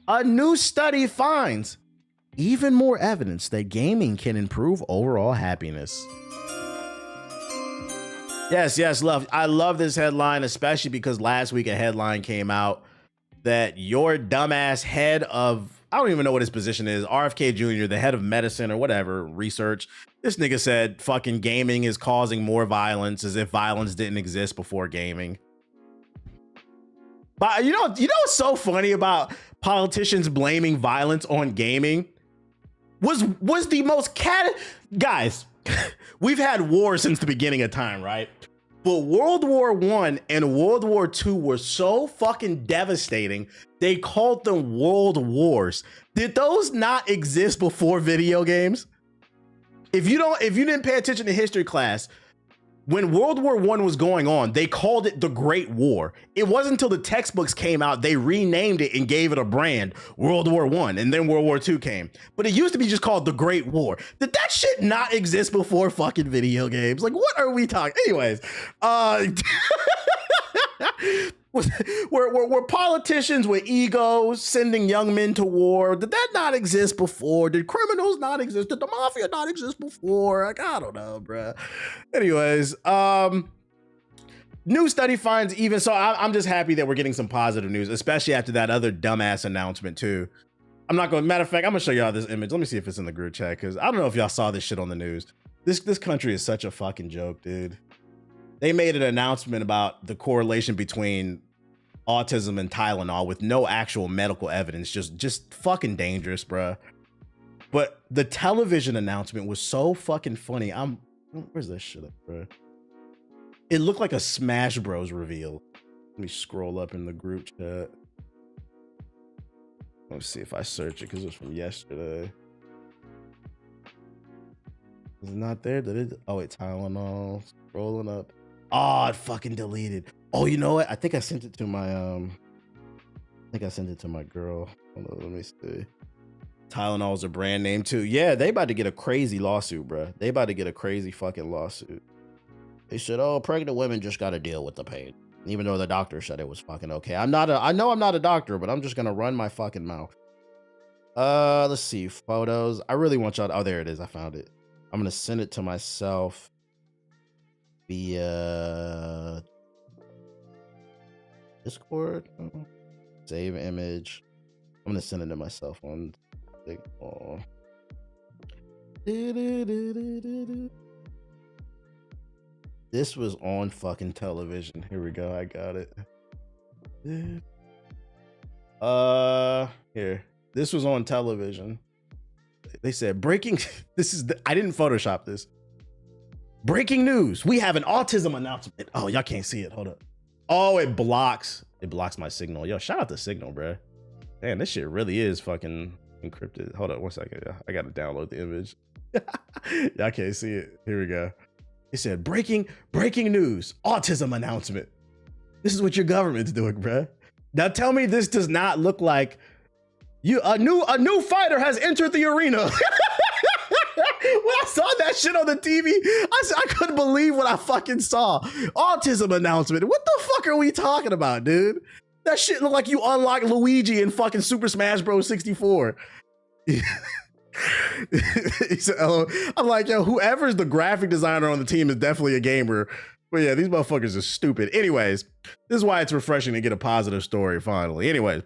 A new study finds even more evidence that gaming can improve overall happiness. Yes, love. I love this headline, especially because last week a headline came out that your dumbass head of, I don't even know what his position is, RFK Jr., the head of medicine or whatever, research. This nigga said fucking gaming is causing more violence, as if violence didn't exist before gaming. But you know what's so funny about politicians blaming violence on gaming? Was the most guys, we've had wars since the beginning of time, right? But World War I and World War II were so fucking devastating, they called them world wars. Did those not exist before video games? If you didn't pay attention to history class, when World War I was going on, they called it the Great War. It wasn't until the textbooks came out, they renamed it and gave it a brand, World War I, and then World War II came. But it used to be just called the Great War. Did that shit not exist before fucking video games? Like, what are we talking? Anyways, were politicians with egos sending young men to war? Did that not exist before? Did criminals not exist? Did the mafia not exist before? Like, I don't know, bruh. Anyways, new study finds even so. I'm just happy that we're getting some positive news, especially after that other dumbass announcement too. I'm not going. Matter of fact, I'm gonna show y'all this image. Let me see if it's in the group chat, because I don't know if y'all saw this shit on the news. This country is such a fucking joke, dude. They made an announcement about the correlation between autism and Tylenol with no actual medical evidence. Just fucking dangerous, bruh. But the television announcement was so fucking funny. Where's this shit up, bruh? It looked like a Smash Bros reveal. Let me scroll up in the group chat. Let's see if I search it, because it was from yesterday. Is it not there? Oh wait, Tylenol. Scrolling up. Oh, it fucking deleted. Oh, you know what? I think I sent it to my girl. Hold on, let me see. Tylenol's a brand name too. Yeah, they about to get a crazy lawsuit, bro. They about to get a crazy fucking lawsuit. They said, oh, pregnant women just got to deal with the pain, even though the doctor said it was fucking okay. I know I'm not a doctor, but I'm just gonna run my fucking mouth. Let's see, photos. I really want y'all to, oh, there it is. I found it. I'm gonna send it to myself via Discord. Save image. I'm gonna send it to myself on Signal. This was on fucking television. Here we go. I got it. Here. This was on television. They said breaking. I didn't Photoshop this. Breaking news. We have an autism announcement. Oh, y'all can't see it. Hold up. Oh, it blocks my Signal. Yo, shout out to Signal, bro. Man, this shit really is fucking encrypted. Hold up 1 second. I gotta download the image. Y'all can't see it. Here we go. It said breaking news, autism announcement. This is what your government's doing, bro. Now tell me this does not look like a new fighter has entered the arena. When I saw that shit on the TV, I couldn't believe what I fucking saw. Autism announcement. What the fuck are we talking about, dude? That shit looked like you unlocked Luigi in fucking Super Smash Bros. 64. I'm like, yo, whoever's the graphic designer on the team is definitely a gamer. But yeah, these motherfuckers are stupid. Anyways, this is why it's refreshing to get a positive story finally. Anyways,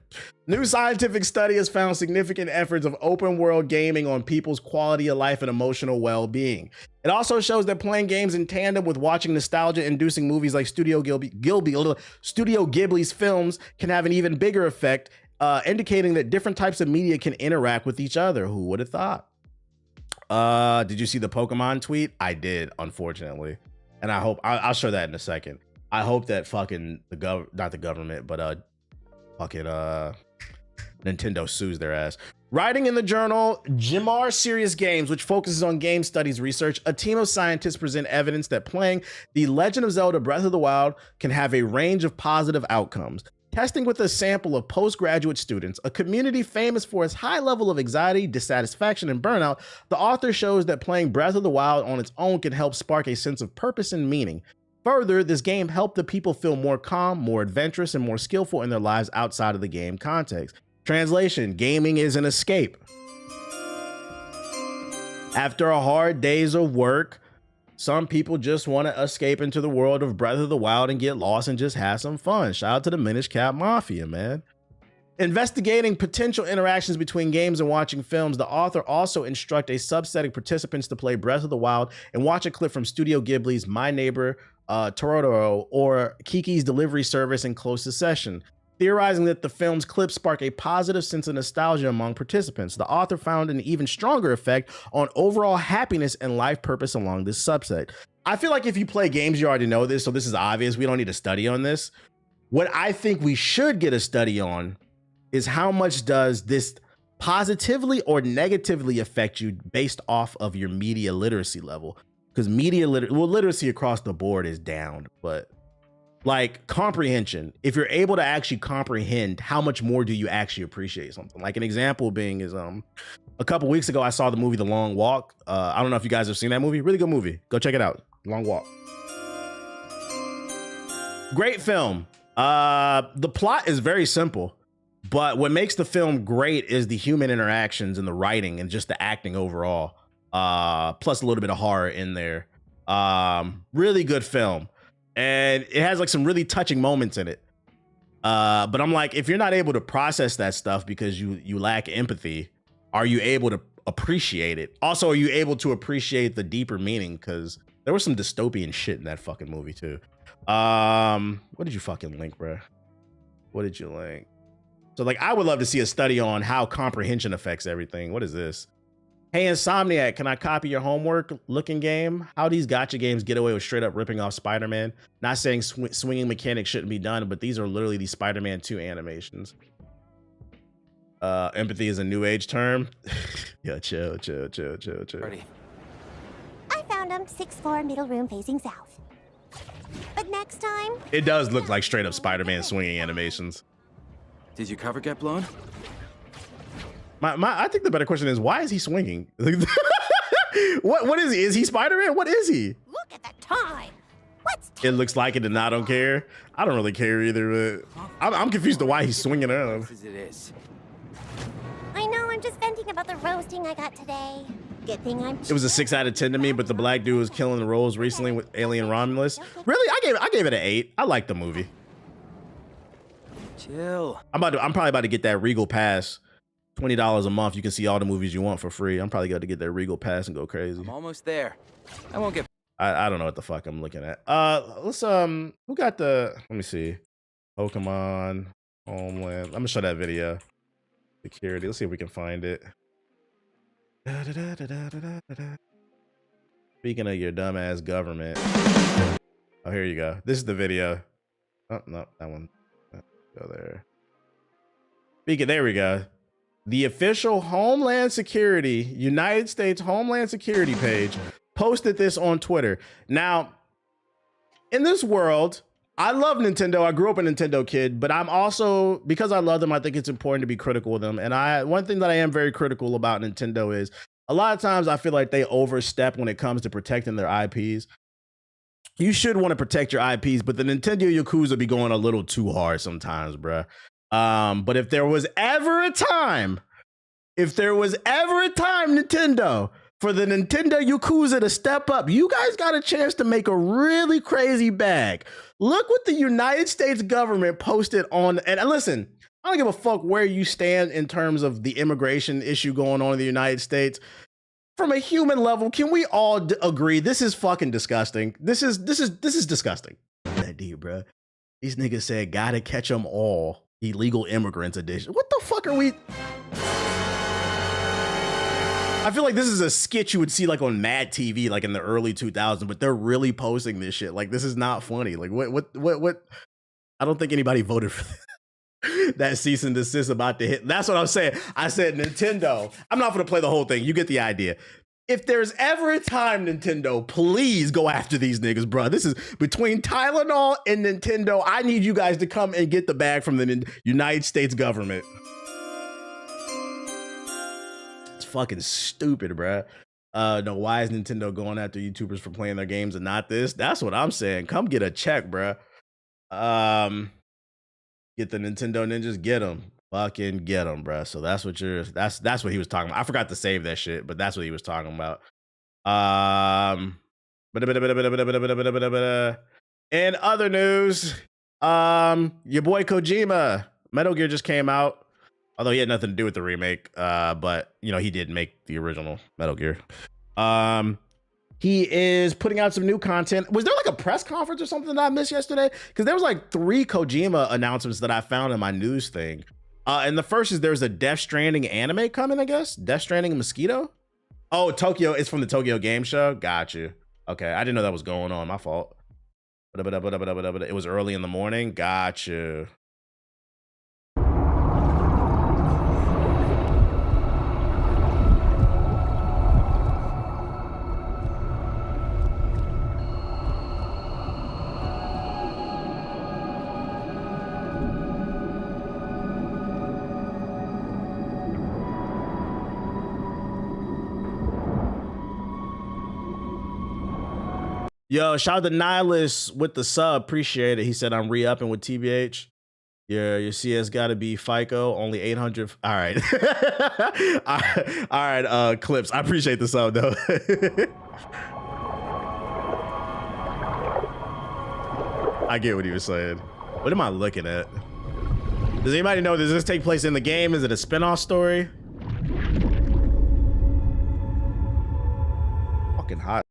new scientific study has found significant efforts of open world gaming on people's quality of life and emotional well-being. It also shows that playing games in tandem with watching nostalgia-inducing movies like Studio Ghibli's films can have an even bigger effect, indicating that different types of media can interact with each other. Who would have thought? Did you see the Pokemon tweet? I did, unfortunately. And I hope I'll show that in a second. I hope that fucking not the government, but fucking Nintendo sues their ass. Writing in the journal Jimar Serious Games, which focuses on game studies research, a team of scientists present evidence that playing The Legend of Zelda Breath of the Wild can have a range of positive outcomes. Testing with a sample of postgraduate students, a community famous for its high level of anxiety, dissatisfaction, and burnout, the author shows that playing Breath of the Wild on its own can help spark a sense of purpose and meaning. Further, this game helped the people feel more calm, more adventurous, and more skillful in their lives outside of the game context. Translation, gaming is an escape. After a hard days of work, some people just want to escape into the world of Breath of the Wild and get lost and just have some fun. Shout out to the Minish Cap Mafia, man. Investigating potential interactions between games and watching films, the author also instructs a subset of participants to play Breath of the Wild and watch a clip from Studio Ghibli's My Neighbor Totoro or Kiki's Delivery Service in close succession, theorizing that the film's clips spark a positive sense of nostalgia among participants. The author found an even stronger effect on overall happiness and life purpose along this subset. I feel like if you play games, you already know this, so this is obvious. We don't need a study on this. What I think we should get a study on is how much does this positively or negatively affect you based off of your media literacy level? Because literacy across the board is down, but like comprehension, if you're able to actually comprehend, how much more do you actually appreciate something? Like an example being is a couple weeks ago I saw the movie The Long Walk. I don't know if you guys have seen that movie. Really good movie. Go check it out. Long Walk. Great film. The plot is very simple. But what makes the film great is the human interactions and the writing and just the acting overall. Plus a little bit of horror in there. Really good film. And it has like some really touching moments in it. But I'm like, if you're not able to process that stuff because you lack empathy, are you able to appreciate it? Also, are you able to appreciate the deeper meaning? Because there was some dystopian shit in that fucking movie too. What did you fucking link, bro? What did you link? So like, I would love to see a study on how comprehension affects everything. What is this? Hey, Insomniac, can I copy your homework looking game? How these gacha games get away with straight up ripping off Spider-Man? Not saying swinging mechanics shouldn't be done, but these are literally the Spider-Man 2 animations. Empathy is a new age term. Yo, chill. Ready. I found him, 6th floor, middle room facing south. But next time... It does look like straight up Spider-Man swinging animations. Did your cover get blown? I think the better question is, why is he swinging? What is he? Is he Spider-Man? What is he? Look at the time. What's It looks like it and I don't care. I don't really care either, but I'm confused to why he's swinging around. As it is. I know, I'm just venting about the roasting I got today. Good thing I'm... It was a 6 out of 10 to me, but the black dude was killing the roles recently with Alien Romulus. Really? I gave it an 8. I like the movie. Chill. I'm probably about to get that Regal Pass. $20 a month. You can see all the movies you want for free. I'm probably going to get that Regal Pass and go crazy. I'm almost there. I won't get... I don't know what the fuck I'm looking at. Let's who got the... Let me see. Pokemon, Homeland. I'm gonna show that video. Security. Let's see if we can find it. Speaking of your dumbass government. Oh, here you go. This is the video. Oh, no, that one. Go there. Speaking, there we go. The official Homeland Security, United States Homeland Security page posted this on Twitter. Now, in this world, I love Nintendo. I grew up a Nintendo kid, but I'm also, because I love them, I think it's important to be critical of them. And one thing that I am very critical about Nintendo is a lot of times I feel like they overstep when it comes to protecting their IPs. You should want to protect your IPs, but the Nintendo Yakuza be going a little too hard sometimes, bruh. But if there was ever a time, Nintendo, for the Nintendo Yakuza to step up, you guys got a chance to make a really crazy bag. Look what the United States government posted on, and listen, I don't give a fuck where you stand in terms of the immigration issue going on in the United States. From a human level, can we all agree this is fucking disgusting? This is disgusting. That deep, bro. These niggas said gotta catch them all. Illegal immigrants edition. What the fuck are we? I feel like this is a skit you would see like on Mad TV, like in the early 2000s, but they're really posting this shit. Like, this is not funny. Like, what? I don't think anybody voted for that cease and desist about to hit. That's what I'm saying. I said, Nintendo, I'm not going to play the whole thing. You get the idea. If there's ever a time, Nintendo, please go after these niggas, bro. This is between Tylenol and Nintendo. I need you guys to come and get the bag from the United States government. It's fucking stupid, bro. No, why is Nintendo going after YouTubers for playing their games and not this? That's what I'm saying. Come get a check, bro. Get the Nintendo ninjas, get them. Fucking get him, bro. So that's what that's what he was talking about. I forgot to save that shit, but that's what he was talking about. In other news, your boy Kojima, Metal Gear just came out. Although he had nothing to do with the remake, but you know, he did make the original Metal Gear. He is putting out some new content. Was there like a press conference or something that I missed yesterday? Because there was like 3 Kojima announcements that I found in my news thing. And the first is there's a Death Stranding anime coming, I guess. Death Stranding Mosquito. Oh, Tokyo. It's from the Tokyo Game Show. Got you. Okay, I didn't know that was going on. My fault. It was early in the morning. Got you. Yo, shout out to Nihilus with the sub. Appreciate it. He said, I'm re-upping with TBH. Your CS got to be FICO, only 800. All right. All right, Clips. I appreciate the sub, though. I get what he was saying. What am I looking at? Does anybody know, does this take place in the game? Is it a spinoff story? Fucking hot.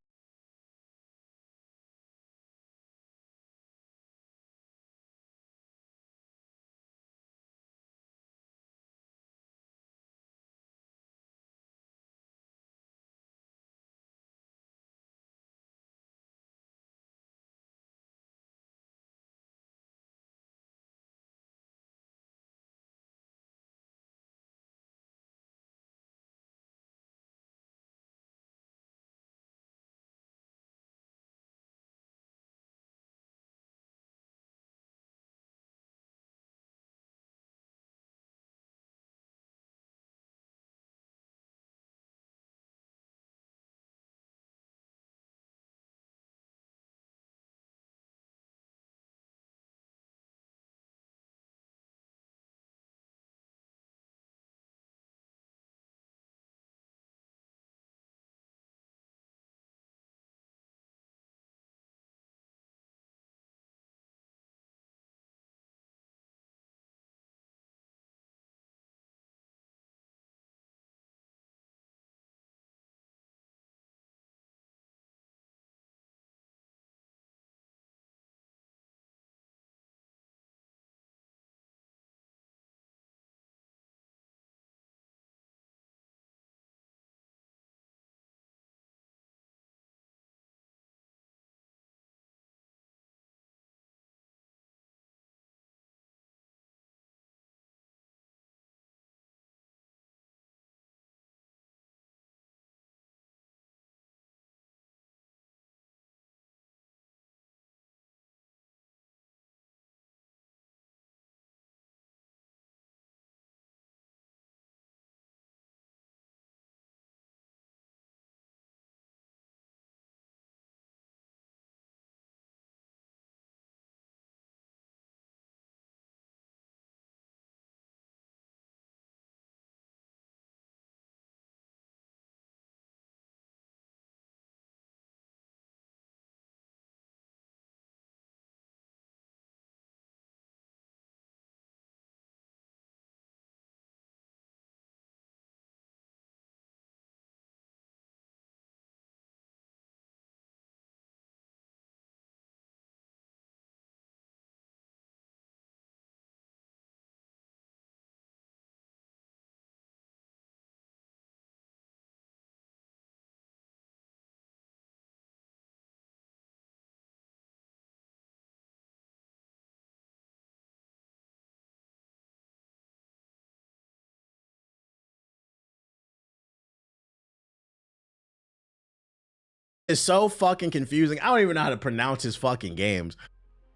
It's so fucking confusing. I don't even know how to pronounce his fucking games.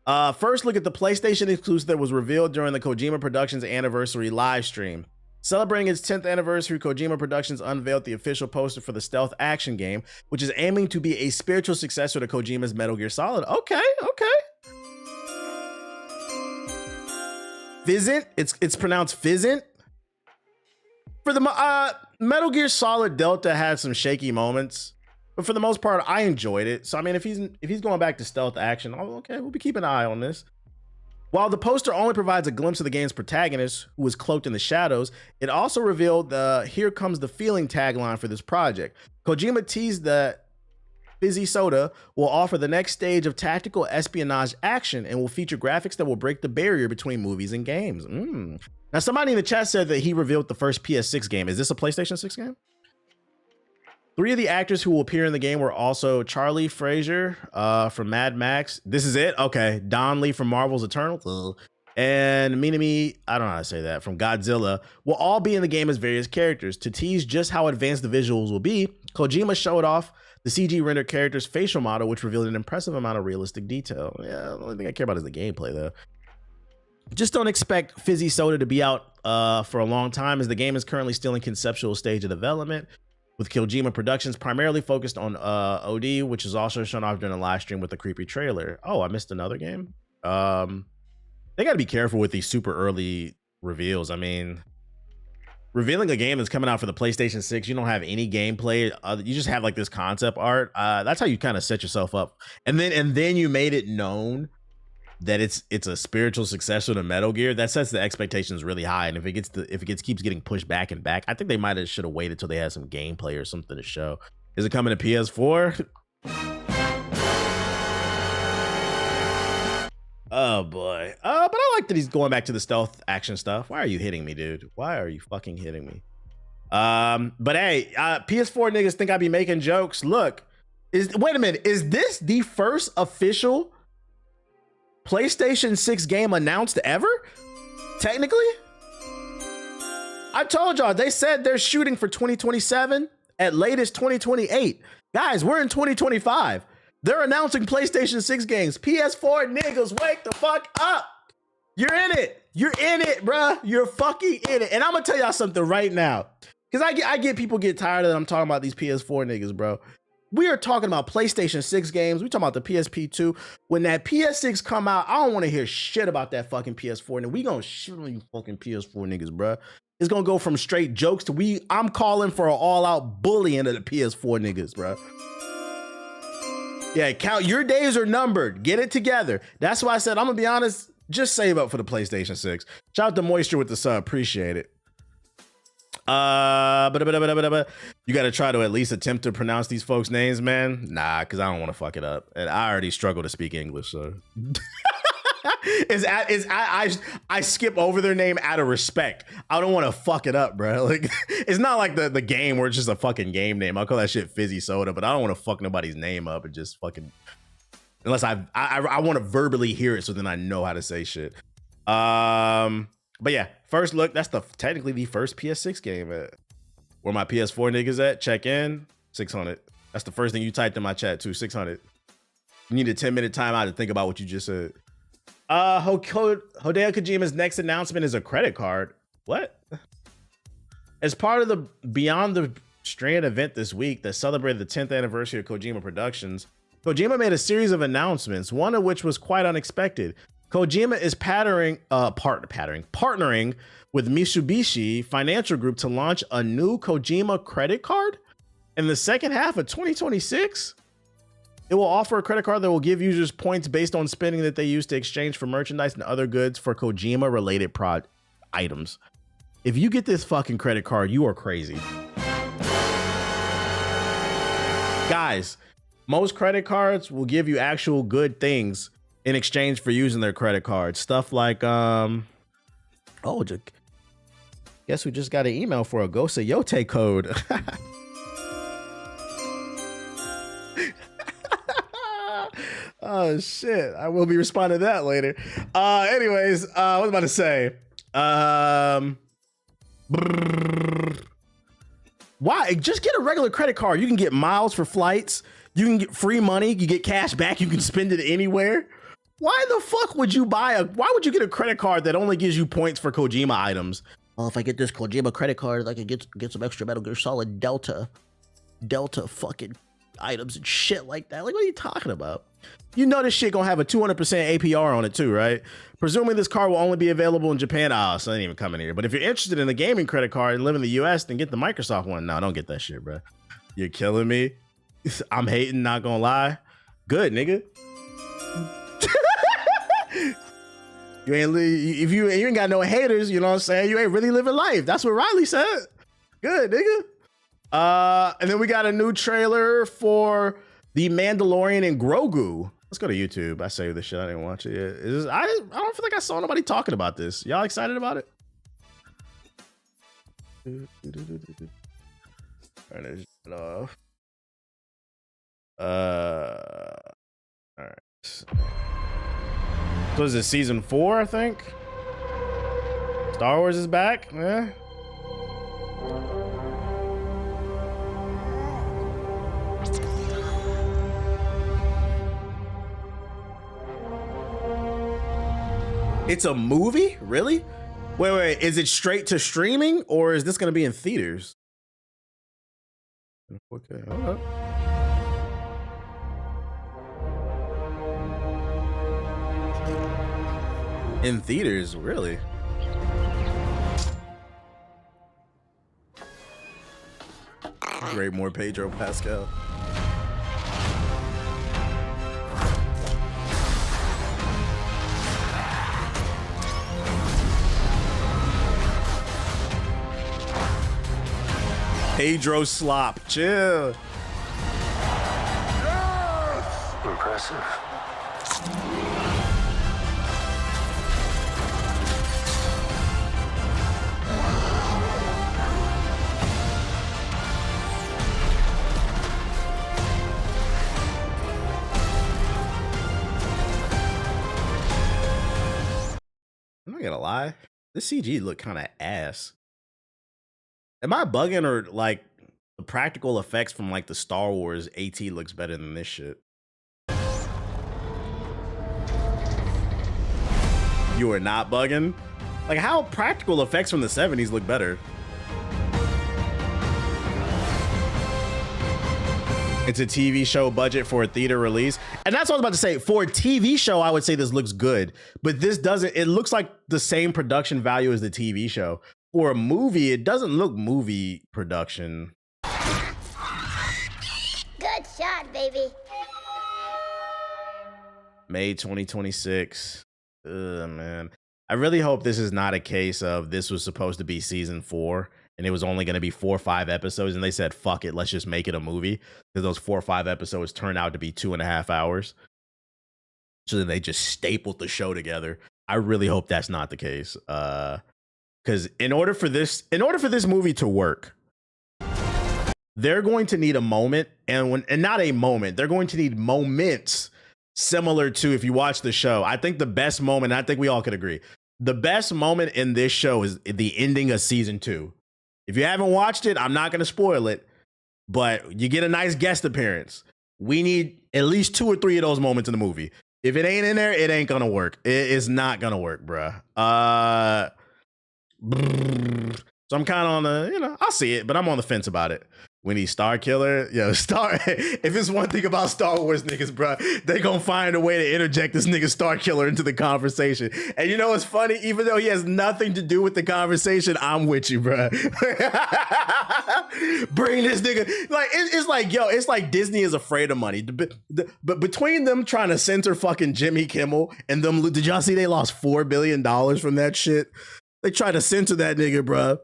First, look at the PlayStation exclusive that was revealed during the Kojima Productions anniversary live stream. Celebrating its 10th anniversary, Kojima Productions unveiled the official poster for the stealth action game, which is aiming to be a spiritual successor to Kojima's Metal Gear Solid. Okay, okay. Physant. It's pronounced Physant. For the Metal Gear Solid Delta had some shaky moments, but for the most part, I enjoyed it. So I mean, if he's going back to stealth action, oh, okay, we'll be keeping an eye on this. While the poster only provides a glimpse of the game's protagonist, who was cloaked in the shadows, it also revealed the "Here Comes the Feeling" tagline for this project. Kojima teased that Fizzy Soda will offer the next stage of tactical espionage action and will feature graphics that will break the barrier between movies and games. Now, somebody in the chat said that he revealed the first PS6 game. Is this a PlayStation 6 game? 3 of the actors who will appear in the game were also Charlie Fraser from Mad Max. This is it? Okay. Don Lee from Marvel's Eternal. And Minami, I don't know how to say that, from Godzilla, will all be in the game as various characters. To tease just how advanced the visuals will be, Kojima showed off the CG rendered character's facial model, which revealed an impressive amount of realistic detail. Yeah, the only thing I care about is the gameplay, though. Just don't expect Fizzy Soda to be out for a long time, as the game is currently still in conceptual stage of development, with Kojima Productions primarily focused on OD, which is also shown off during a live stream with a creepy trailer. Oh, I missed another game? They got to be careful with these super early reveals. I mean, revealing a game that's coming out for the PlayStation 6, you don't have any gameplay. You just have like this concept art. That's how you kind of set yourself up. And then you made it known that it's a spiritual successor to Metal Gear. That sets the expectations really high. And if it keeps getting pushed back and back, I think they should have waited till they had some gameplay or something to show. Is it coming to PS4? Oh boy. But I like that he's going back to the stealth action stuff. Why are you hitting me, dude? Why are you fucking hitting me? But hey, PS4 niggas think I be making jokes. Look, wait a minute. Is this the first official PlayStation 6 game announced ever? Technically? I told y'all, they said they're shooting for 2027, at latest 2028. Guys, we're in 2025. They're announcing PlayStation 6 games. PS4 niggas, wake the fuck up. You're in it. You're in it, bruh. You're fucking in it. And I'm gonna tell y'all something right now, because I get people get tired of that I'm talking about these PS4 niggas, bro. We are talking about PlayStation 6 games. We talking about the PSP2. When that PS6 come out, I don't want to hear shit about that fucking PS4. And we gonna shit on you fucking PS4 niggas, bruh. It's gonna go from straight jokes to I'm calling for an all-out bullying of the PS4 niggas, bruh. Yeah, count your days are numbered. Get it together. That's why I said, I'm gonna be honest, just save up for the PlayStation 6. Shout out to Moisture with the sub. Appreciate it. You gotta try to at least attempt to pronounce these folks' names, man. Nah, because I don't want to fuck it up. And I already struggle to speak English, so I skip over their name out of respect. I don't want to fuck it up, bro. Like, it's not like the game where it's just a fucking game name. I'll call that shit Fizzy Soda, but I don't want to fuck nobody's name up and just fucking, unless I want to verbally hear it so then I know how to say shit. But yeah, first look, that's technically the first PS6 game. Where my PS4 niggas at? Check in, 600. That's the first thing you typed in my chat too, 600. You need a 10-minute timeout to think about what you just said. Hideo Kojima's next announcement is a credit card. What? As part of the Beyond the Strand event this week that celebrated the 10th anniversary of Kojima Productions, Kojima made a series of announcements, one of which was quite unexpected. Kojima is partnering with Mitsubishi Financial Group to launch a new Kojima credit card in the second half of 2026. It will offer a credit card that will give users points based on spending that they use to exchange for merchandise and other goods for Kojima related items. If you get this fucking credit card, you are crazy. Guys, most credit cards will give you actual good things in exchange for using their credit card. Stuff like, guess we just got an email for a Gosayote code. Oh shit, I will be responding to that later. Anyways, what was I about to say? Why? Just get a regular credit card. You can get miles for flights. You can get free money. You get cash back. You can spend it anywhere. Why the fuck would you why would you get a credit card that only gives you points for Kojima items? Oh, if I get this Kojima credit card, I can get some extra Metal Gear Solid Delta fucking items and shit like that. Like, what are you talking about? You know this shit gonna have a 200% APR on it too, right? Presuming this card will only be available in Japan. Oh, so it ain't even coming here. But if you're interested in a gaming credit card and live in the US, then get the Microsoft one. No, don't get that shit, bro. You're killing me. I'm hating, not gonna lie. Good, nigga. You ain't if you ain't got no haters, you know what I'm saying? You ain't really living life. That's what Riley said. Good, nigga. And then we got a new trailer for The Mandalorian and Grogu. Let's go to YouTube. I saved this shit. I didn't watch it yet. I don't feel like I saw nobody talking about this. Y'all excited about it? Turn this shit off. All right. So is it season 4, I think? Star Wars is back? Yeah. It's a movie? Really? Wait. Is it straight to streaming or is this going to be in theaters? Okay. Okay. In theaters, really? Great, more Pedro Pascal. Pedro Slop, chill. Impressive. I'm not gonna lie, this CG look kind of ass. Am I bugging, or like the practical effects from like the Star Wars AT looks better than this shit? You are not bugging? Like, how practical effects from the 70s look better? It's a TV show budget for a theater release. And that's what I was about to say. For a TV show, I would say this looks good, but this doesn't. It looks like the same production value as the TV show. For a movie, it doesn't look movie production. Good shot, baby. May 2026. Ugh, man. I really hope this is not a case of this was supposed to be season 4 and it was only going to be 4 or 5 episodes and they said, fuck it, let's just make it a movie. Because those 4 or 5 episodes turned out to be 2.5 hours. So then they just stapled the show together. I really hope that's not the case. Because in order for this movie to work, they're going to need a moment, and not a moment, they're going to need moments similar to, if you watch the show, I think the best moment, I think we all could agree, the best moment in this show is the ending of season 2. If you haven't watched it, I'm not going to spoil it, but you get a nice guest appearance. We need at least 2 or 3 of those moments in the movie. If it ain't in there, it ain't gonna work. It is not gonna work, bruh. So I'm kind of on the, I'll see it, but I'm on the fence about it. We need Star Killer. If it's one thing about Star Wars niggas, bro, they gonna find a way to interject this nigga Star Killer into the conversation. And you know what's funny? Even though he has nothing to do with the conversation, I'm with you, bro. Bring this nigga. Like, it's like, yo, it's like Disney is afraid of money. But between them trying to censor fucking Jimmy Kimmel and them, did y'all see they lost $4 billion from that shit? They try to censor that nigga, bro.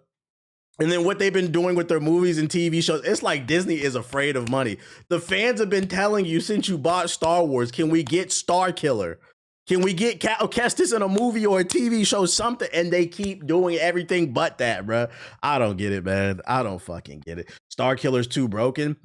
And then what they've been doing with their movies and TV shows, it's like Disney is afraid of money. The fans have been telling you since you bought Star Wars, can we get Star Killer? Can we get Kestis in a movie or a TV show, something? And they keep doing everything but that, bro. I don't get it, man. I don't fucking get it. Star Killer's too broken.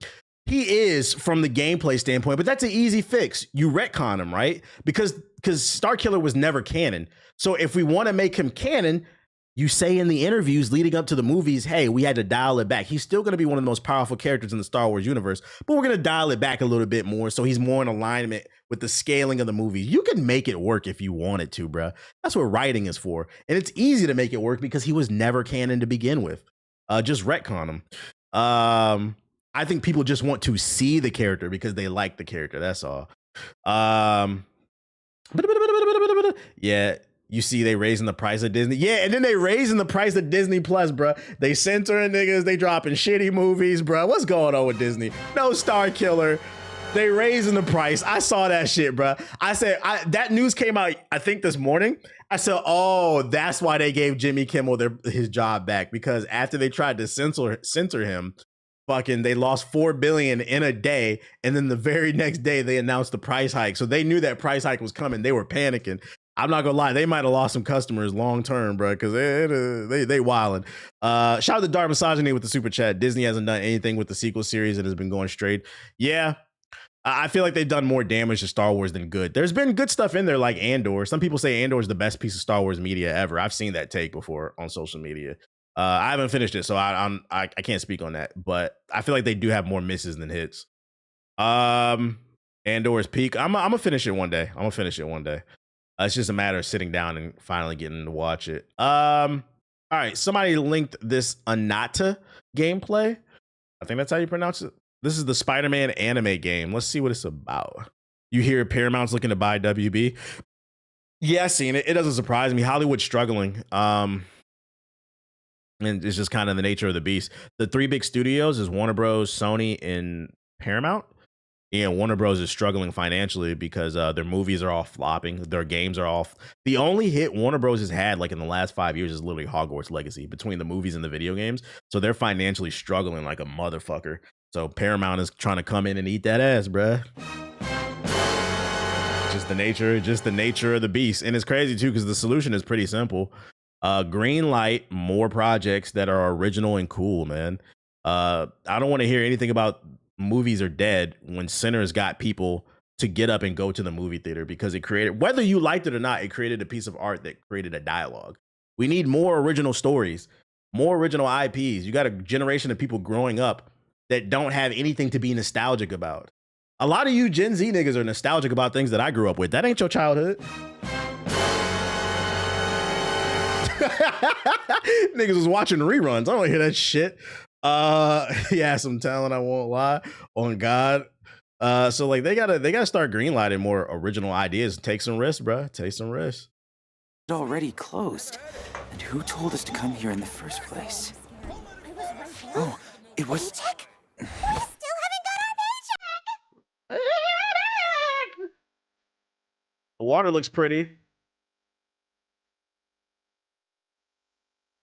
He is from the gameplay standpoint, but that's an easy fix. You retcon him, right? Because Star Killer was never canon. So if we want to make him canon, you say in the interviews leading up to the movies, hey, we had to dial it back. He's still going to be one of the most powerful characters in the Star Wars universe, but we're going to dial it back a little bit more so he's more in alignment with the scaling of the movies. You can make it work if you wanted to, bro. That's what writing is for. And it's easy to make it work because he was never canon to begin with. Just retcon him. I think people just want to see the character because they like the character. That's all. Um, yeah, you see they raising the price of Disney. Yeah, and then they raising the price of Disney Plus, bro. They censoring niggas. They dropping shitty movies, bro. What's going on with Disney? No Star Killer. They raising the price. I saw that shit, bro. I said that news came out, I think this morning. I said, oh, that's why they gave Jimmy Kimmel his job back, because after they tried to censor him, fucking they lost $4 billion in a day, and then the very next day they announced the price hike. So they knew that price hike was coming. They were panicking. I'm not gonna lie, they might have lost some customers long term, bro, because they wilding. Shout out to Dark Misogyny with the super chat. Disney hasn't done anything with the sequel series and has been going straight. Yeah. I feel like they've done more damage to Star Wars than good. There's been good stuff in there, like Andor. Some people say Andor is the best piece of Star Wars media ever. I've seen that take before on social media. I haven't finished it, so I can't speak on that. But I feel like they do have more misses than hits. Andor's peak. I'm gonna finish it one day. It's just a matter of sitting down and finally getting to watch it. All right. Somebody linked this Anata gameplay. I think that's how you pronounce it. This is the Spider-Man anime game. Let's see what it's about. You hear Paramount's looking to buy WB. Yeah, I've seen it. It doesn't surprise me. Hollywood's struggling. And it's just kind of the nature of the beast. The three big studios is Warner Bros., Sony, and Paramount. Yeah, Warner Bros. Is struggling financially because their movies are all flopping. Their games are all... The only hit Warner Bros. Has had like in the last 5 years is literally Hogwarts Legacy between the movies and the video games. So they're financially struggling like a motherfucker. So Paramount is trying to come in and eat that ass, bruh. Just the nature of the beast. And it's crazy too, because the solution is pretty simple. Green light more projects that are original and cool, man. I don't want to hear anything about movies are dead when Sinners got people to get up and go to the movie theater, because it created, whether you liked it or not, it created a piece of art that created a dialogue. We need more original stories, more original IPs. You got a generation of people growing up that don't have anything to be nostalgic about. A lot of you Gen Z niggas are nostalgic about things that I grew up with. That ain't your childhood. Niggas was watching reruns. I don't hear that shit. He has some talent, I won't lie. On God. So like they gotta start greenlighting more original ideas. Take some risks, bro. Take some risks. It's already closed. And who told us to come here in the first place? Oh, it was... Paycheck? We still haven't got our paycheck! The water looks pretty.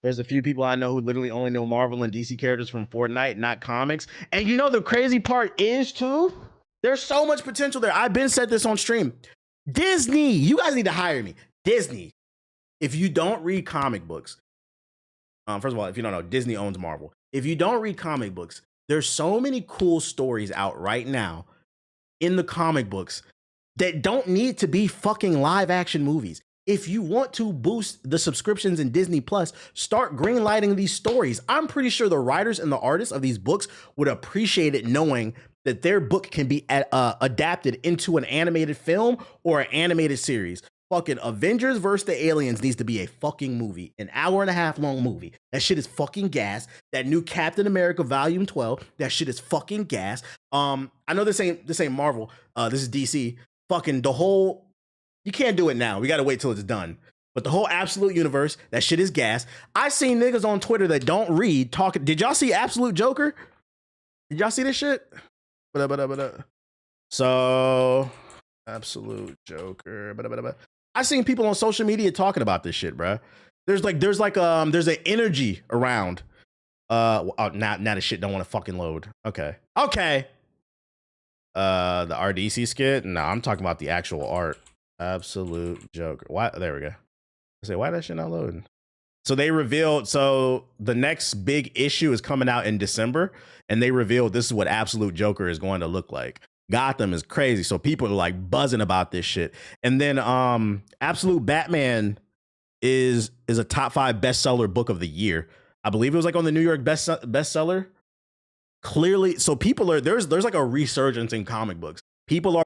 There's a few people I know who literally only know Marvel and DC characters from Fortnite, not comics. And you know the crazy part is too, there's so much potential there. I've been said this on stream. Disney, you guys need to hire me. Disney, if you don't read comic books, first of all, if you don't know, Disney owns Marvel. If you don't read comic books, there's so many cool stories out right now in the comic books that don't need to be fucking live action movies. If you want to boost the subscriptions in Disney Plus, start greenlighting these stories. I'm pretty sure the writers and the artists of these books would appreciate it, knowing that their book can be adapted into an animated film or an animated series. Fucking Avengers vs. the Aliens needs to be a fucking movie, an hour-and-a-half long movie. That shit is fucking gas. That new Captain America Volume 12, that shit is fucking gas. I know this ain't Marvel. This is DC. Fucking the whole... You can't do it now. We gotta wait till it's done. But the whole Absolute Universe, that shit is gas. I seen niggas on Twitter that don't read talking. Did y'all see Absolute Joker? Did y'all see this shit? So, Absolute Joker. I seen people on social media talking about this shit, bro. There's an energy around. Now the shit don't want to fucking load. Okay. The RDC skit? No, I'm talking about the actual art. Absolute Joker. Why? There we go. I say, why that shit not loading? So they revealed, so the next big issue is coming out in December, and they revealed this is what Absolute Joker is going to look like. Gotham is crazy, so people are like buzzing about this shit. And then Absolute Batman is a top 5 bestseller book of the year. I believe it was like on the New York bestseller. Clearly, so people are there's like a resurgence in comic books. People are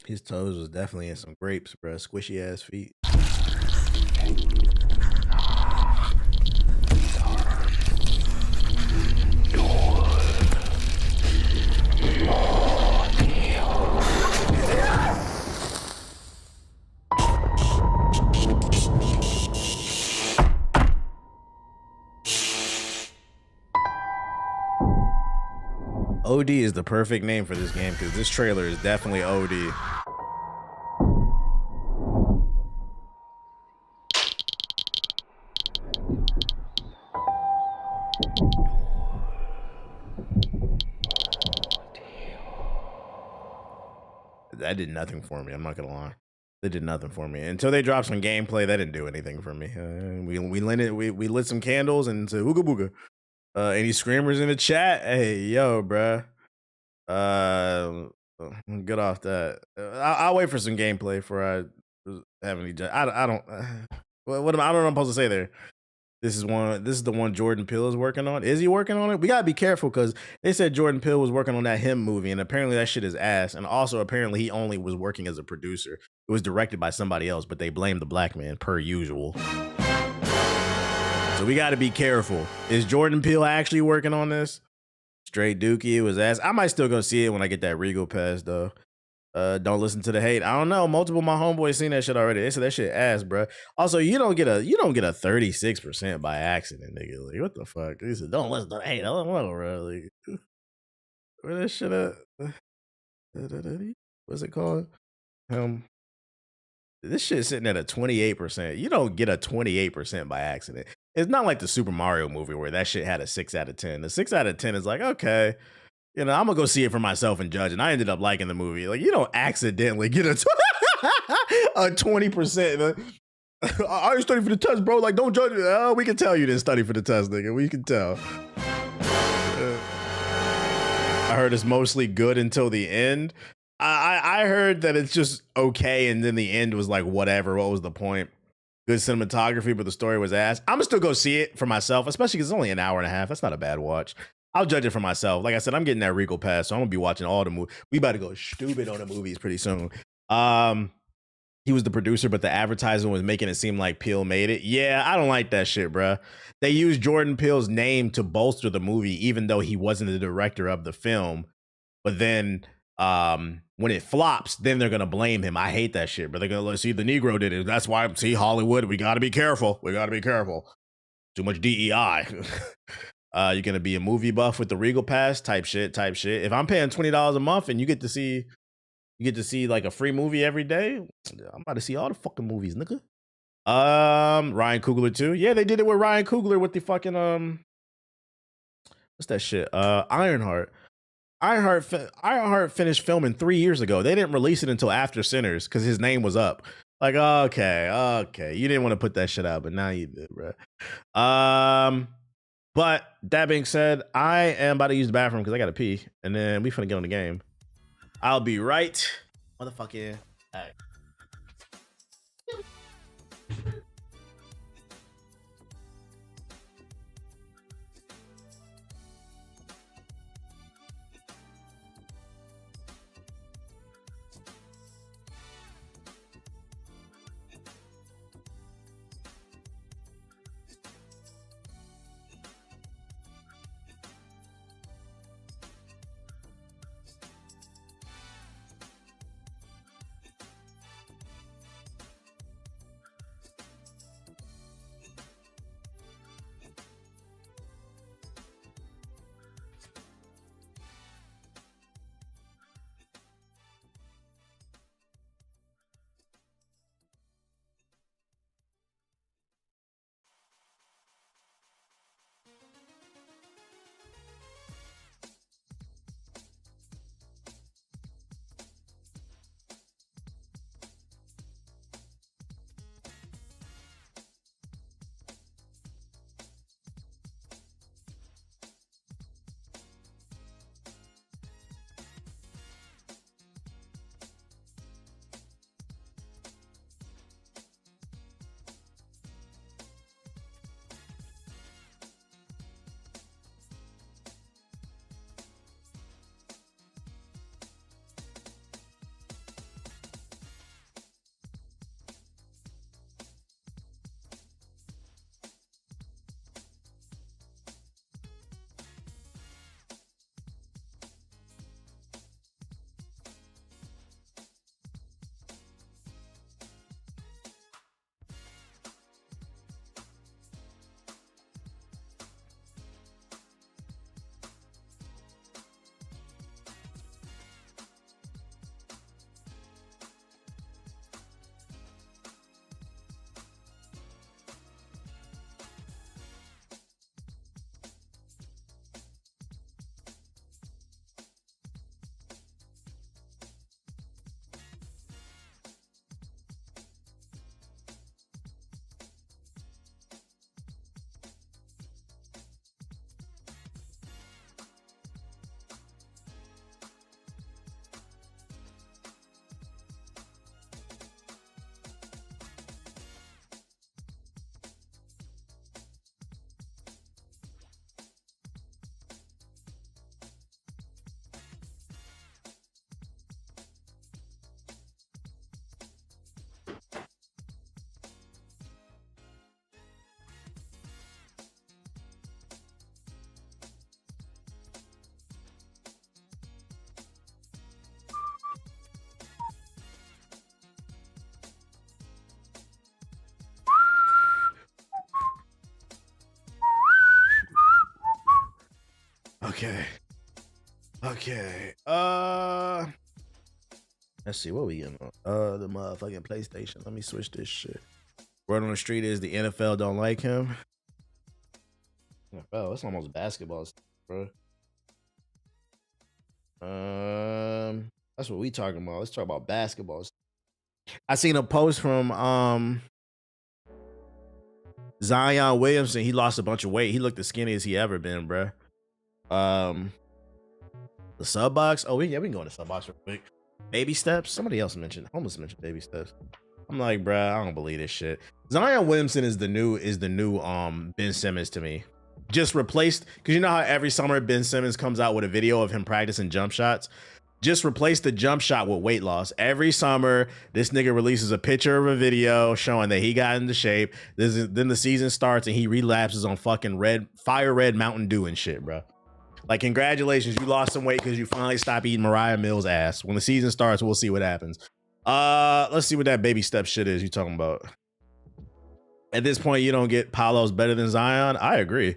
His toes was definitely in some grapes, bro. Squishy ass feet. OD is the perfect name for this game because this trailer is definitely OD. That did nothing for me. I'm not gonna lie. They did nothing for me until they dropped some gameplay. That didn't do anything for me. We lit some candles and said ooga booga. Any screamers in the chat? Hey, yo, bruh. Get off that. I'll wait for some gameplay before I have any. I don't. What am I? I don't know what I'm supposed to say there. This is the one Jordan Peele is working on. Is he working on it? We gotta be careful because they said Jordan Peele was working on that Him movie, and apparently that shit is ass. And also apparently he only was working as a producer. It was directed by somebody else, but they blamed the black man per usual. So we gotta be careful. Is Jordan Peele actually working on this? Straight Dookie, it was ass. I might still go see it when I get that Regal pass though. Don't listen to the hate. I don't know. Multiple of my homeboys seen that shit already. They said that shit ass, bro. Also, you don't get a 36% by accident, nigga. Like, what the fuck? They said, don't listen to the hate. I don't know, bro. Like, where that shit at? What's it called? This shit's sitting at a 28%. You don't get a 28% by accident. It's not like the Super Mario movie where that shit had a 6 out of 10. The 6 out of 10 is like, okay, you know, I'm gonna go see it for myself and judge. And I ended up liking the movie. Like, you don't accidentally get a 20%. I didn't study for the test, bro. Like, don't judge me. Oh, we can tell you didn't study for the test, nigga. We can tell. I heard it's mostly good until the end. I heard that it's just okay, and then the end was like whatever. What was the point? Good cinematography, but the story was ass. I'm gonna still go see it for myself, especially because it's only an hour and a half. That's not a bad watch. I'll judge it for myself. Like I said, I'm getting that Regal pass, so I'm gonna be watching all the movies. We about to go stupid on the movies pretty soon. He was the producer, but the advertisement was making it seem like Peele made it. Yeah, I don't like that shit, bruh. They used Jordan Peele's name to bolster the movie, even though he wasn't the director of the film. But then when it flops, then they're gonna blame him. I hate that shit, but they're gonna see the Negro did it. That's why, see, Hollywood, we gotta be careful. We gotta be careful. Too much DEI. You're gonna be a movie buff with the Regal Pass type shit. If I'm paying $20 a month and you get to see like a free movie every day, I'm about to see all the fucking movies, nigga. Ryan Coogler too. Yeah, they did it with Ryan Coogler with the fucking what's that shit? Ironheart. Ironheart finished filming 3 years ago. They didn't release it until after Sinners because his name was up. Like, okay, you didn't want to put that shit out, but now you did, bro. But that being said, I am about to use the bathroom because I gotta pee, and then we finna get on the game. I'll be right, motherfucking. All right. Okay. Let's see what we getting on. The motherfucking PlayStation. Let me switch this shit. Word on the street is the NFL don't like him. NFL, it's almost basketball, bro. That's what we talking about. Let's talk about basketball. I seen a post from Zion Williamson. He lost a bunch of weight. He looked the skinniest he ever been, bro. The sub box. Oh, we can go into sub box real quick. Baby steps. Somebody else mentioned. Almost mentioned baby steps. I'm like, bruh, I don't believe this shit. Zion Williamson is the new Ben Simmons to me. Just replaced, because you know how every summer Ben Simmons comes out with a video of him practicing jump shots. Just replace the jump shot with weight loss. Every summer, this nigga releases a picture of a video showing that he got into shape. Then the season starts and he relapses on fucking fire red Mountain Dew and shit, bro. Like, congratulations, you lost some weight because you finally stopped eating Mariah Mills' ass. When the season starts, we'll see what happens. Let's see what that baby step shit is you talking about. At this point, you don't get Paolo's better than Zion. I agree.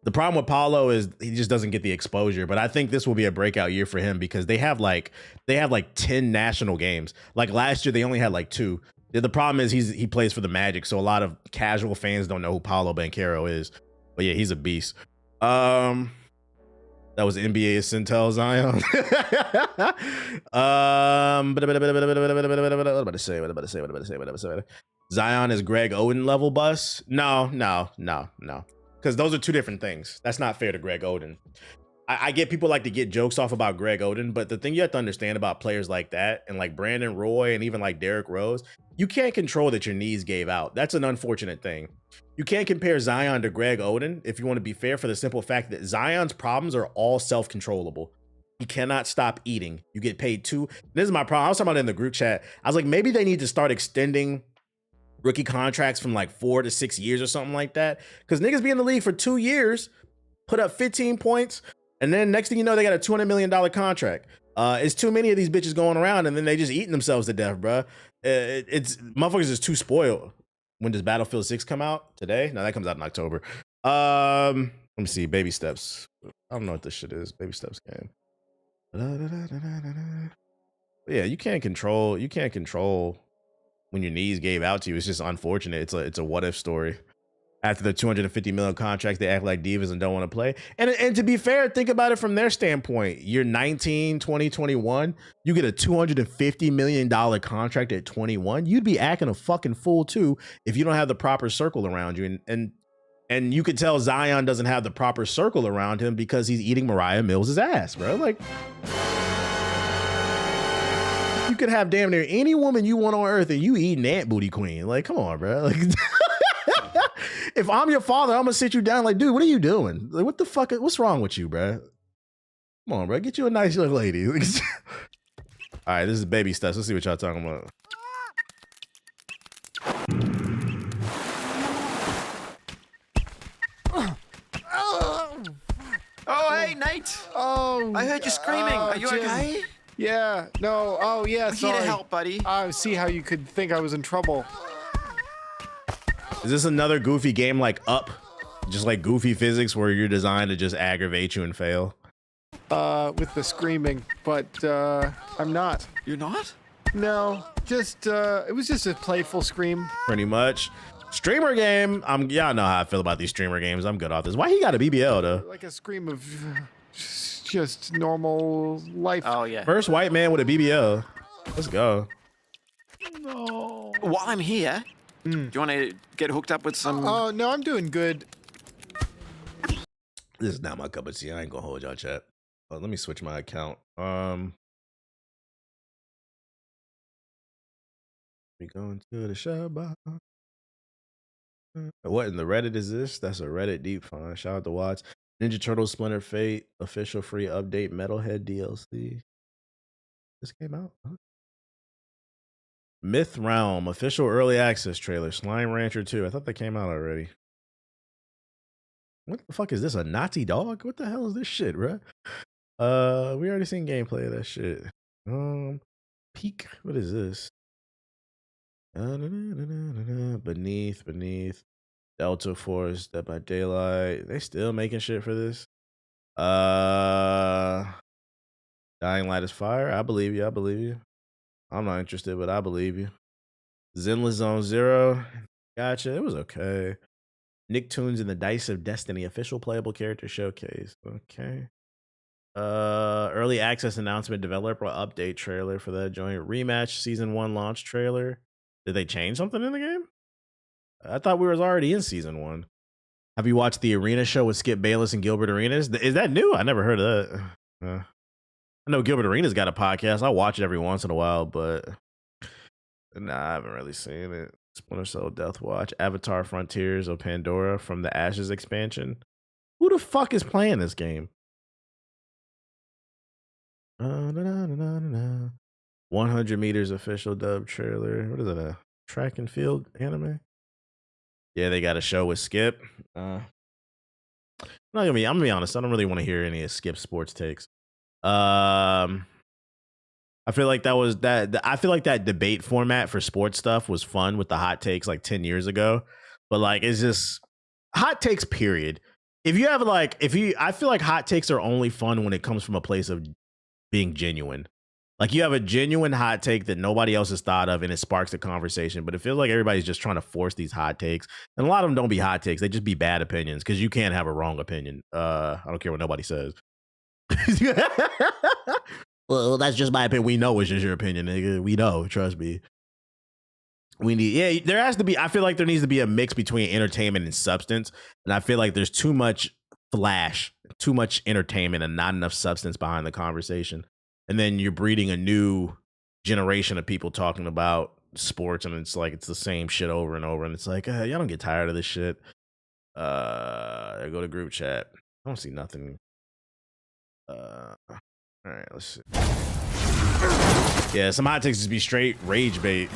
The problem with Paolo is he just doesn't get the exposure, but I think this will be a breakout year for him because they have like 10 national games. Like last year, they only had like 2. The problem is he plays for the Magic, so a lot of casual fans don't know who Paolo Banchero is. But yeah, he's a beast. That was NBA Centel Zion. What about to say? Zion is Greg Oden level bus? No. Because those are 2 different things. That's not fair to Greg Oden. I get people like to get jokes off about Greg Oden, but the thing you have to understand about players like that and like Brandon Roy and even like Derrick Rose, you can't control that your knees gave out. That's an unfortunate thing. You can't compare Zion to Greg Oden if you want to be fair, for the simple fact that Zion's problems are all self-controllable. He cannot stop eating. You get paid too. This is my problem. I was talking about it in the group chat. I was like, maybe they need to start extending rookie contracts from like 4 to 6 years or something like that. Because niggas be in the league for 2 years, put up 15 points, and then next thing you know, they got a $200 million contract. It's too many of these bitches going around, and then they just eating themselves to death, bro. It's motherfuckers is too spoiled. When does Battlefield 6 come out? Today? No, that comes out in October. Let me see. Baby steps. I don't know what this shit is. Baby steps game. Yeah, you can't control when your knees gave out to you. It's just unfortunate. It's a what if story. After the $250 million contract, they act like divas and don't want to play. And to be fair, think about it from their standpoint. You're 19, 20, 21. You get a $250 million contract at 21. You'd be acting a fucking fool too if you don't have the proper circle around you. And you could tell Zion doesn't have the proper circle around him because he's eating Mariah Mills' ass, bro. Like, you could have damn near any woman you want on earth and you eating Ant Booty Queen. Like, come on, bro. Like, if I'm your father, I'm gonna sit you down like, dude, what are you doing? Like, what the fuck? What's wrong with you, bro? Come on, bro. Get you a nice young lady. All right, this is baby steps. Let's see what y'all talking about. Oh, hey, Nate. Oh, I heard you screaming. Are you Jim. okay? Yeah, no, oh yeah, I'm sorry. here to help, buddy. I see how you could think I was in trouble. Is this another goofy game like Up? Just like goofy physics where you're designed to just aggravate you and fail? With the screaming, but I'm not. You're not? No, just it was just a playful scream. Pretty much. Streamer game. Y'all know how I feel about these streamer games. I'm good off this. Why he got a BBL though? Like a scream of just normal life. Oh, yeah. First white man with a BBL. Let's go. No. While I'm here, do you want to get hooked up with some... Oh, no, I'm doing good. This is not my cup of tea. I ain't gonna hold y'all chat. Let me switch my account. We going to the shop. What in the Reddit is this? That's a Reddit deep find. Shout out to Watts. Ninja Turtles Splinter Fate official free update Metalhead DLC. This came out. Huh? Myth Realm official early access trailer. Slime Rancher 2. I thought that came out already. What the fuck is this? A Nazi dog? What the hell is this shit, bro? We already seen gameplay of that shit. Peak. What is this? Beneath. Delta Force, Dead by Daylight. They still making shit for this? Dying Light is fire. I believe you. I believe you. I'm not interested, but I believe you. Zenless Zone Zero. Gotcha. It was okay. Nicktoons and the Dice of Destiny official playable character showcase. Okay. Early access announcement, developer update trailer for that joint. Rematch season 1 launch trailer. Did they change something in the game? I thought we was already in season 1. Have you watched the Arena show with Skip Bayless and Gilbert Arenas? Is that new? I never heard of that. I know Gilbert Arenas got a podcast. I watch it every once in a while, but nah, I haven't really seen it. Splinter Cell Death Watch, Avatar Frontiers of Pandora from the Ashes expansion. Who the fuck is playing this game? 100 meters official dub trailer. What is it? A track and field anime? Yeah, they got a show with Skip. I'm gonna be honest. I don't really want to hear any of Skip's sports takes. I feel like I feel like that debate format for sports stuff was fun with the hot takes like 10 years ago. But like, it's just hot takes, period. I feel like hot takes are only fun when it comes from a place of being genuine. Like, you have a genuine hot take that nobody else has thought of and it sparks a conversation, but it feels like everybody's just trying to force these hot takes. And a lot of them don't be hot takes. They just be bad opinions because you can't have a wrong opinion. I don't care what nobody says. Well, that's just my opinion. We know it's just your opinion, nigga. We know, trust me. There has to be, I feel like there needs to be a mix between entertainment and substance. And I feel like there's too much flash, too much entertainment and not enough substance behind the conversation. And then you're breeding a new generation of people talking about sports, and it's like it's the same shit over and over. And it's like, y'all don't get tired of this shit. I go to group chat. I don't see nothing. All right, let's see. Yeah, some hot takes just be straight rage bait.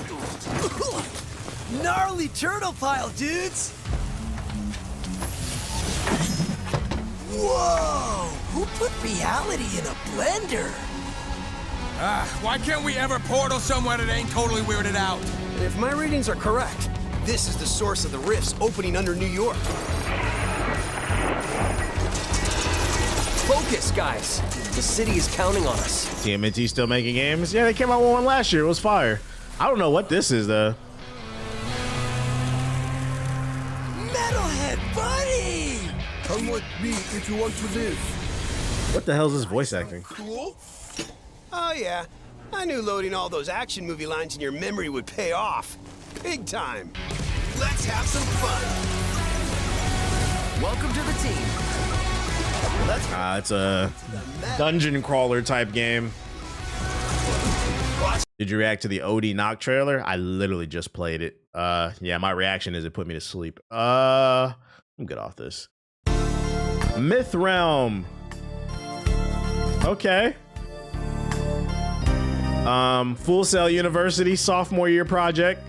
Gnarly turtle pile, dudes! Whoa! Who put reality in a blender? Why can't we ever portal somewhere that ain't totally weirded out? If my readings are correct, this is the source of the rifts opening under New York. Focus, guys. The city is counting on us. TMNT still making games? Yeah, they came out with one last year. It was fire. I don't know what this is, though. Metalhead, buddy! Come with me if you want to live. What the hell is this voice acting? Cool. Oh, yeah. I knew loading all those action movie lines in your memory would pay off. Big time. Let's have some fun. Welcome to the team. It's a dungeon crawler type game. Did you react to the OD Knock trailer? I literally just played it. Yeah, my reaction is it put me to sleep. I'm good off this. Myth Realm. Okay. Full Sail University sophomore year project.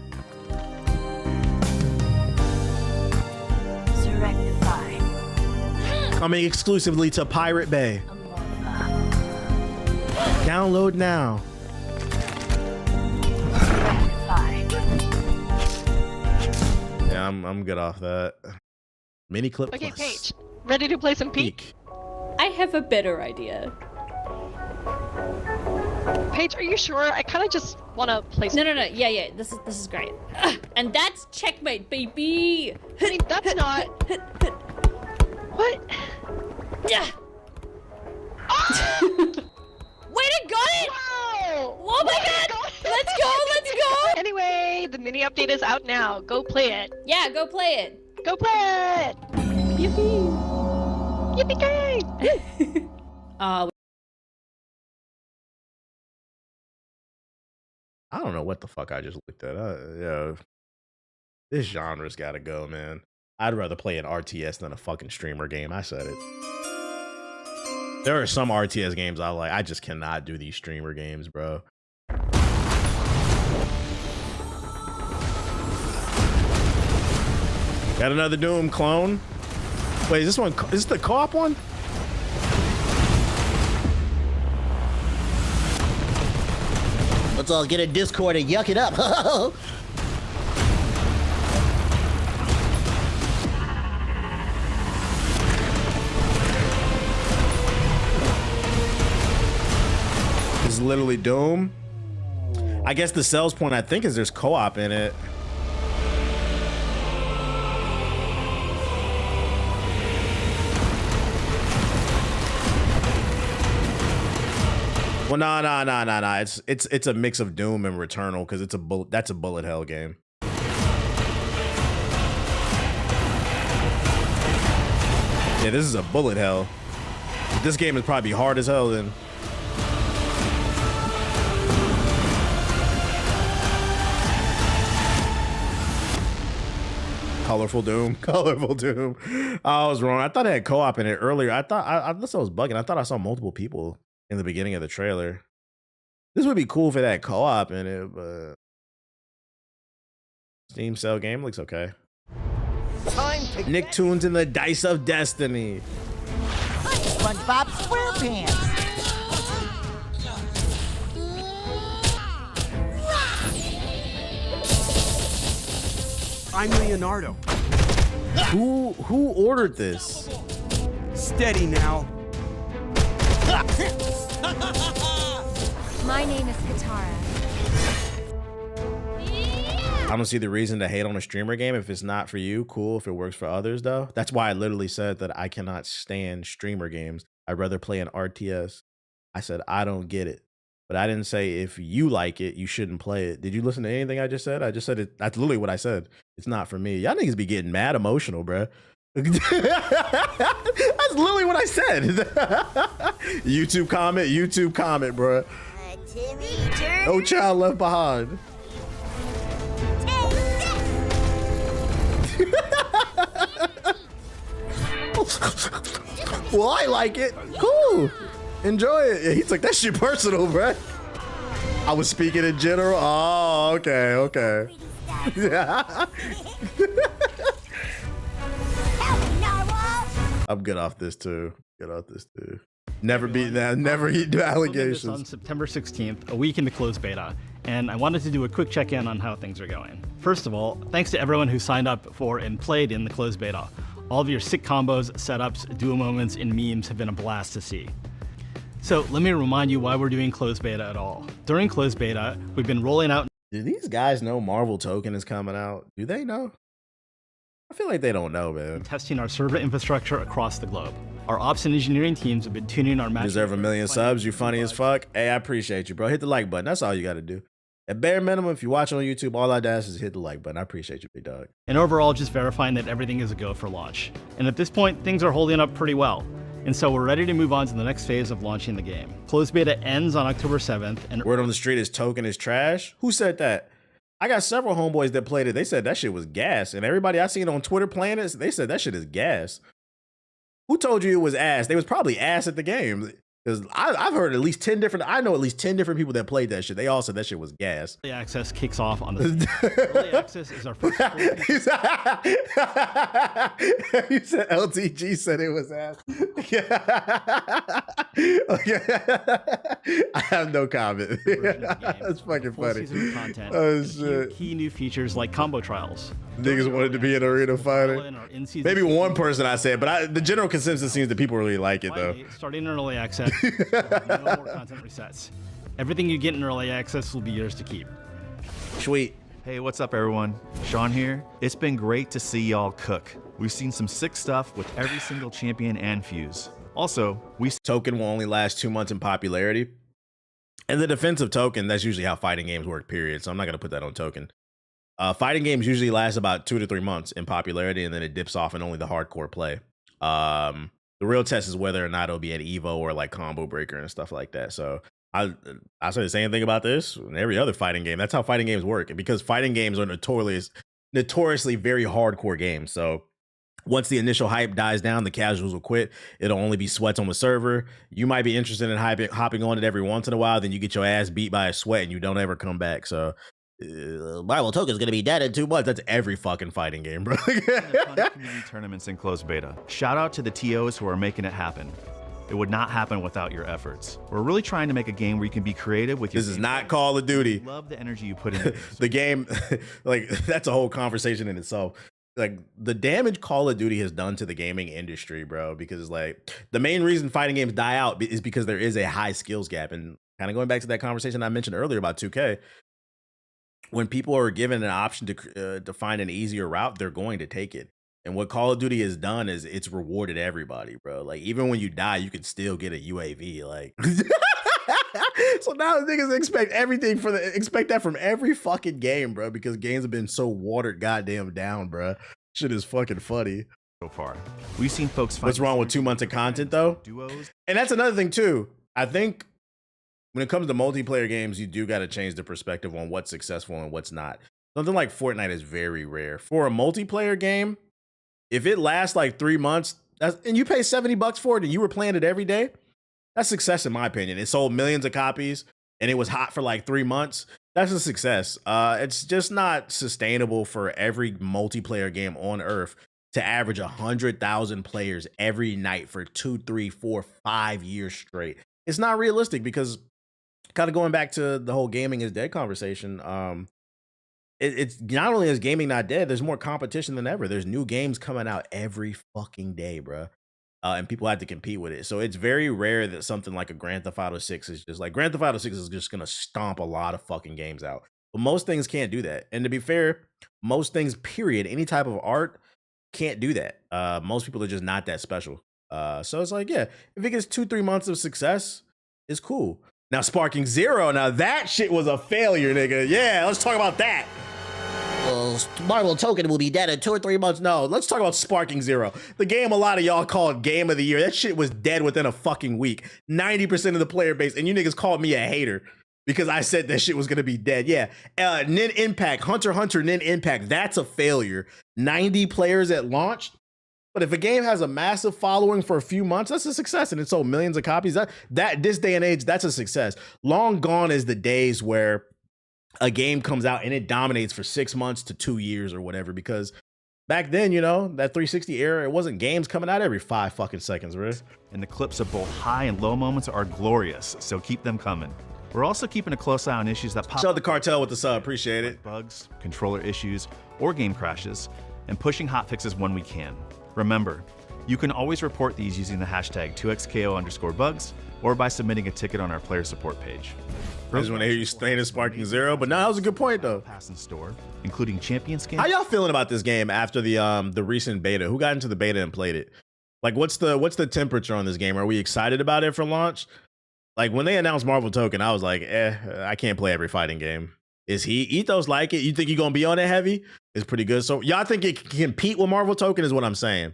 Coming exclusively to Pirate Bay. Download now. Yeah, I'm good off that. Mini clip. Okay, plus. Paige, ready to play some Peek? I have a better idea. Paige, are you sure? I kind of just want to play some. No. Yeah. This is great. And that's checkmate, baby. I mean, that's not. What? Yeah. Oh! Wait, it got it! Wow! Oh my god! Let's go! Anyway, the mini update is out now. Go play it. Yeah, go play it. Go play it! Yippee! Yippee-ki-yay! I don't know what the fuck I just looked at. Yeah, this genre's gotta go, man. I'd rather play an RTS than a fucking streamer game. I said it. There are some RTS games I like. I just cannot do these streamer games, bro. Got another Doom clone. Wait, is this one? Is this the co-op one? Let's all get a Discord and yuck it up. literally Doom. I guess the sales point, I think, is there's co-op in it. Well, no. It's a mix of Doom and Returnal because that's a bullet hell game. Yeah, this is a bullet hell. This game is probably hard as hell then. Colorful Doom. Colorful Doom. I was wrong. I thought it had co-op in it earlier. I thought I was bugging. I thought I saw multiple people in the beginning of the trailer. This would be cool if it had co-op in it, but Steam sale game looks okay. Nicktoons and the Dice of Destiny. SpongeBob SquarePants. I'm Leonardo. Who ordered this? Steady now. My name is Katara. I don't see the reason to hate on a streamer game if it's not for you. Cool if it works for others though. That's why I literally said that I cannot stand streamer games. I'd rather play an RTS. I said I don't get it. But I didn't say if you like it, you shouldn't play it. Did you listen to anything I just said? I just said it. That's literally what I said. It's not for me. Y'all niggas be getting mad emotional, bruh. That's literally what I said. YouTube comment, bruh. No child left behind. Well, I like it. Cool. Enjoy it. Yeah, he's like, that shit personal, bruh. I was speaking in general. Oh, okay. Yeah. I'm good off this too. Never beat that. Never eat allegations. On September 16th, a week into closed beta, and I wanted to do a quick check-in on how things are going. First of all, thanks to everyone who signed up for and played in the closed beta. All of your sick combos, setups, duo moments, and memes have been a blast to see. So let me remind you why we're doing closed beta at all. During closed beta, we've been rolling out. Do these guys know Marvel Token is coming out? Do they know? I feel like they don't know, man. Testing our server infrastructure across the globe. Our ops and engineering teams have been tuning our match. Deserve 1 million subs. You funny as fuck. Hey, I appreciate you, bro. Hit the like button. That's all you got to do. At bare minimum, if you watch on YouTube, all I ask is hit the like button. I appreciate you, big dog. And overall, just verifying that everything is a go for launch. And at this point, things are holding up pretty well. And so we're ready to move on to the next phase of launching the game. Closed beta ends on October 7th. And word on the street is Token is trash. Who said that? I got several homeboys that played it. They said that shit was gas. And everybody I seen on Twitter playing it, they said that shit is gas. Who told you it was ass? They was probably ass at the game. Because I've heard at least 10 different, I know at least 10 different people that played that shit. They all said that shit was gas. Early access kicks off on the Early access is our first You said LTG said it was ass. I have no comment. That's fucking funny. Content, oh shit. Key new features like combo trials. Niggas wanted to be an arena fighter. Maybe one person I said, but the general consensus seems that people really like it though. Starting in early access, no more content resets. Everything you get in early access will be yours to keep. Sweet. Hey, what's up everyone? Sean here. It's been great to see y'all cook. We've seen some sick stuff with every single champion and fuse. Also, Token will only last 2 months in popularity. And the defense of Token, that's usually how fighting games work, period. So I'm not gonna put that on Token. Fighting games usually last about 2 to 3 months in popularity, and then it dips off in only the hardcore play. The real test is whether or not it'll be at Evo or like Combo Breaker and stuff like that. So I say the same thing about this and every other fighting game. That's how fighting games work. And because fighting games are notoriously very hardcore games. So once the initial hype dies down, the casuals will quit. It'll only be sweats on the server. You might be interested in hopping on it every once in a while. Then you get your ass beat by a sweat and you don't ever come back. So Marvel Token is going to be dead in 2 months. That's every fucking fighting game, bro. community tournaments in closed beta. Shout out to the TOs who are making it happen. It would not happen without your efforts. We're really trying to make a game where you can be creative with your. This is not Call of Duty. Love the energy you put in the game. Like that's a whole conversation in itself. Like the damage Call of Duty has done to the gaming industry, bro. Because like the main reason fighting games die out is because there is a high skills gap, and kind of going back to that conversation I mentioned earlier about 2K. When people are given an option to find an easier route, they're going to take it. And what Call of Duty has done is it's rewarded everybody, bro. Like, even when you die, you can still get a UAV. Like, so now niggas expect expect that from every fucking game, bro, because games have been so watered goddamn down, bro. Shit is fucking funny. So far, we've seen folks find what's wrong with 2 months of content though? Duos. And that's another thing too. I think when it comes to multiplayer games, you do got to change the perspective on what's successful and what's not. Something like Fortnite is very rare. For a multiplayer game, if it lasts like 3 months, and you pay $70 for it and you were playing it every day, that's success in my opinion. It sold millions of copies and it was hot for like 3 months. That's a success. It's just not sustainable for every multiplayer game on Earth to average 100,000 players every night for 2, 3, 4, 5 years straight. It's not realistic because, kind of going back to the whole gaming is dead conversation, it's not only is gaming not dead, there's more competition than ever. There's new games coming out every fucking day, bro. And people have to compete with it. So it's very rare that something like a Grand Theft Auto 6 is just like, Grand Theft Auto 6 is just gonna stomp a lot of fucking games out. But most things can't do that. And to be fair, most things, period, any type of art can't do that. Most people are just not that special. So it's like, yeah, if it gets 2-3 months of success, it's cool. Now Sparking Zero, now that shit was a failure, nigga. Yeah, let's talk about that. Marvel Token will be dead in 2 or 3 months. No, let's talk about Sparking Zero. The game a lot of y'all called Game of the Year. That shit was dead within a fucking week. 90% of the player base, and you niggas called me a hater because I said that shit was gonna be dead. Yeah, Nin Impact, Hunter x Hunter Nin Impact, that's a failure. 90 players at launch. But if a game has a massive following for a few months, that's a success, and it sold millions of copies. That this day and age, that's a success. Long gone is the days where a game comes out and it dominates for 6 months to 2 years or whatever, because back then, you know, that 360 era, it wasn't games coming out every 5 fucking seconds, right? And the clips of both high and low moments are glorious, so keep them coming. We're also keeping a close eye on issues that pop up. Shout the Cartel with the sub, appreciate it. Bugs, controller issues, or game crashes, and pushing hotfixes when we can. Remember, you can always report these using the hashtag 2xko_bugs or by submitting a ticket on our player support page. I just want to hear you staying in Sparking Zero, but no, that was a good point though. Pass in store, including champion skins. How y'all feeling about this game after the recent beta? Who got into the beta and played it? Like, what's the temperature on this game? Are we excited about it for launch? Like, when they announced Marvel Token, I was like, I can't play every fighting game. Is Ethos like it? You think you're gonna be on it heavy? It's pretty good. So y'all think it can compete with Marvel Token is what I'm saying.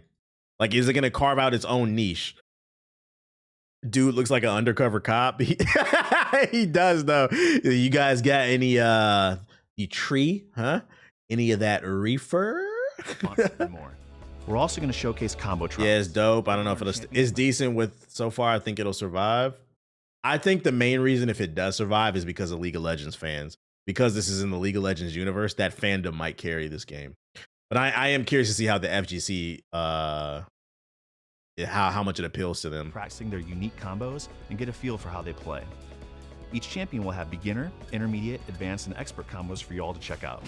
Like, is it gonna carve out its own niche? Dude looks like an undercover cop. He does though. You guys got any tree, huh? Any of that reefer? More. We're also going to showcase combo trials. Yeah, it's dope. I don't know if it's decent with so far. I think it'll survive. I think the main reason if it does survive is because of League of Legends fans. Because this is in the League of Legends universe, that fandom might carry this game. But I am curious to see how the FGC how much it appeals to them. Practicing their unique combos and get a feel for how they play. Each champion will have beginner, intermediate, advanced, and expert combos for you all to check out.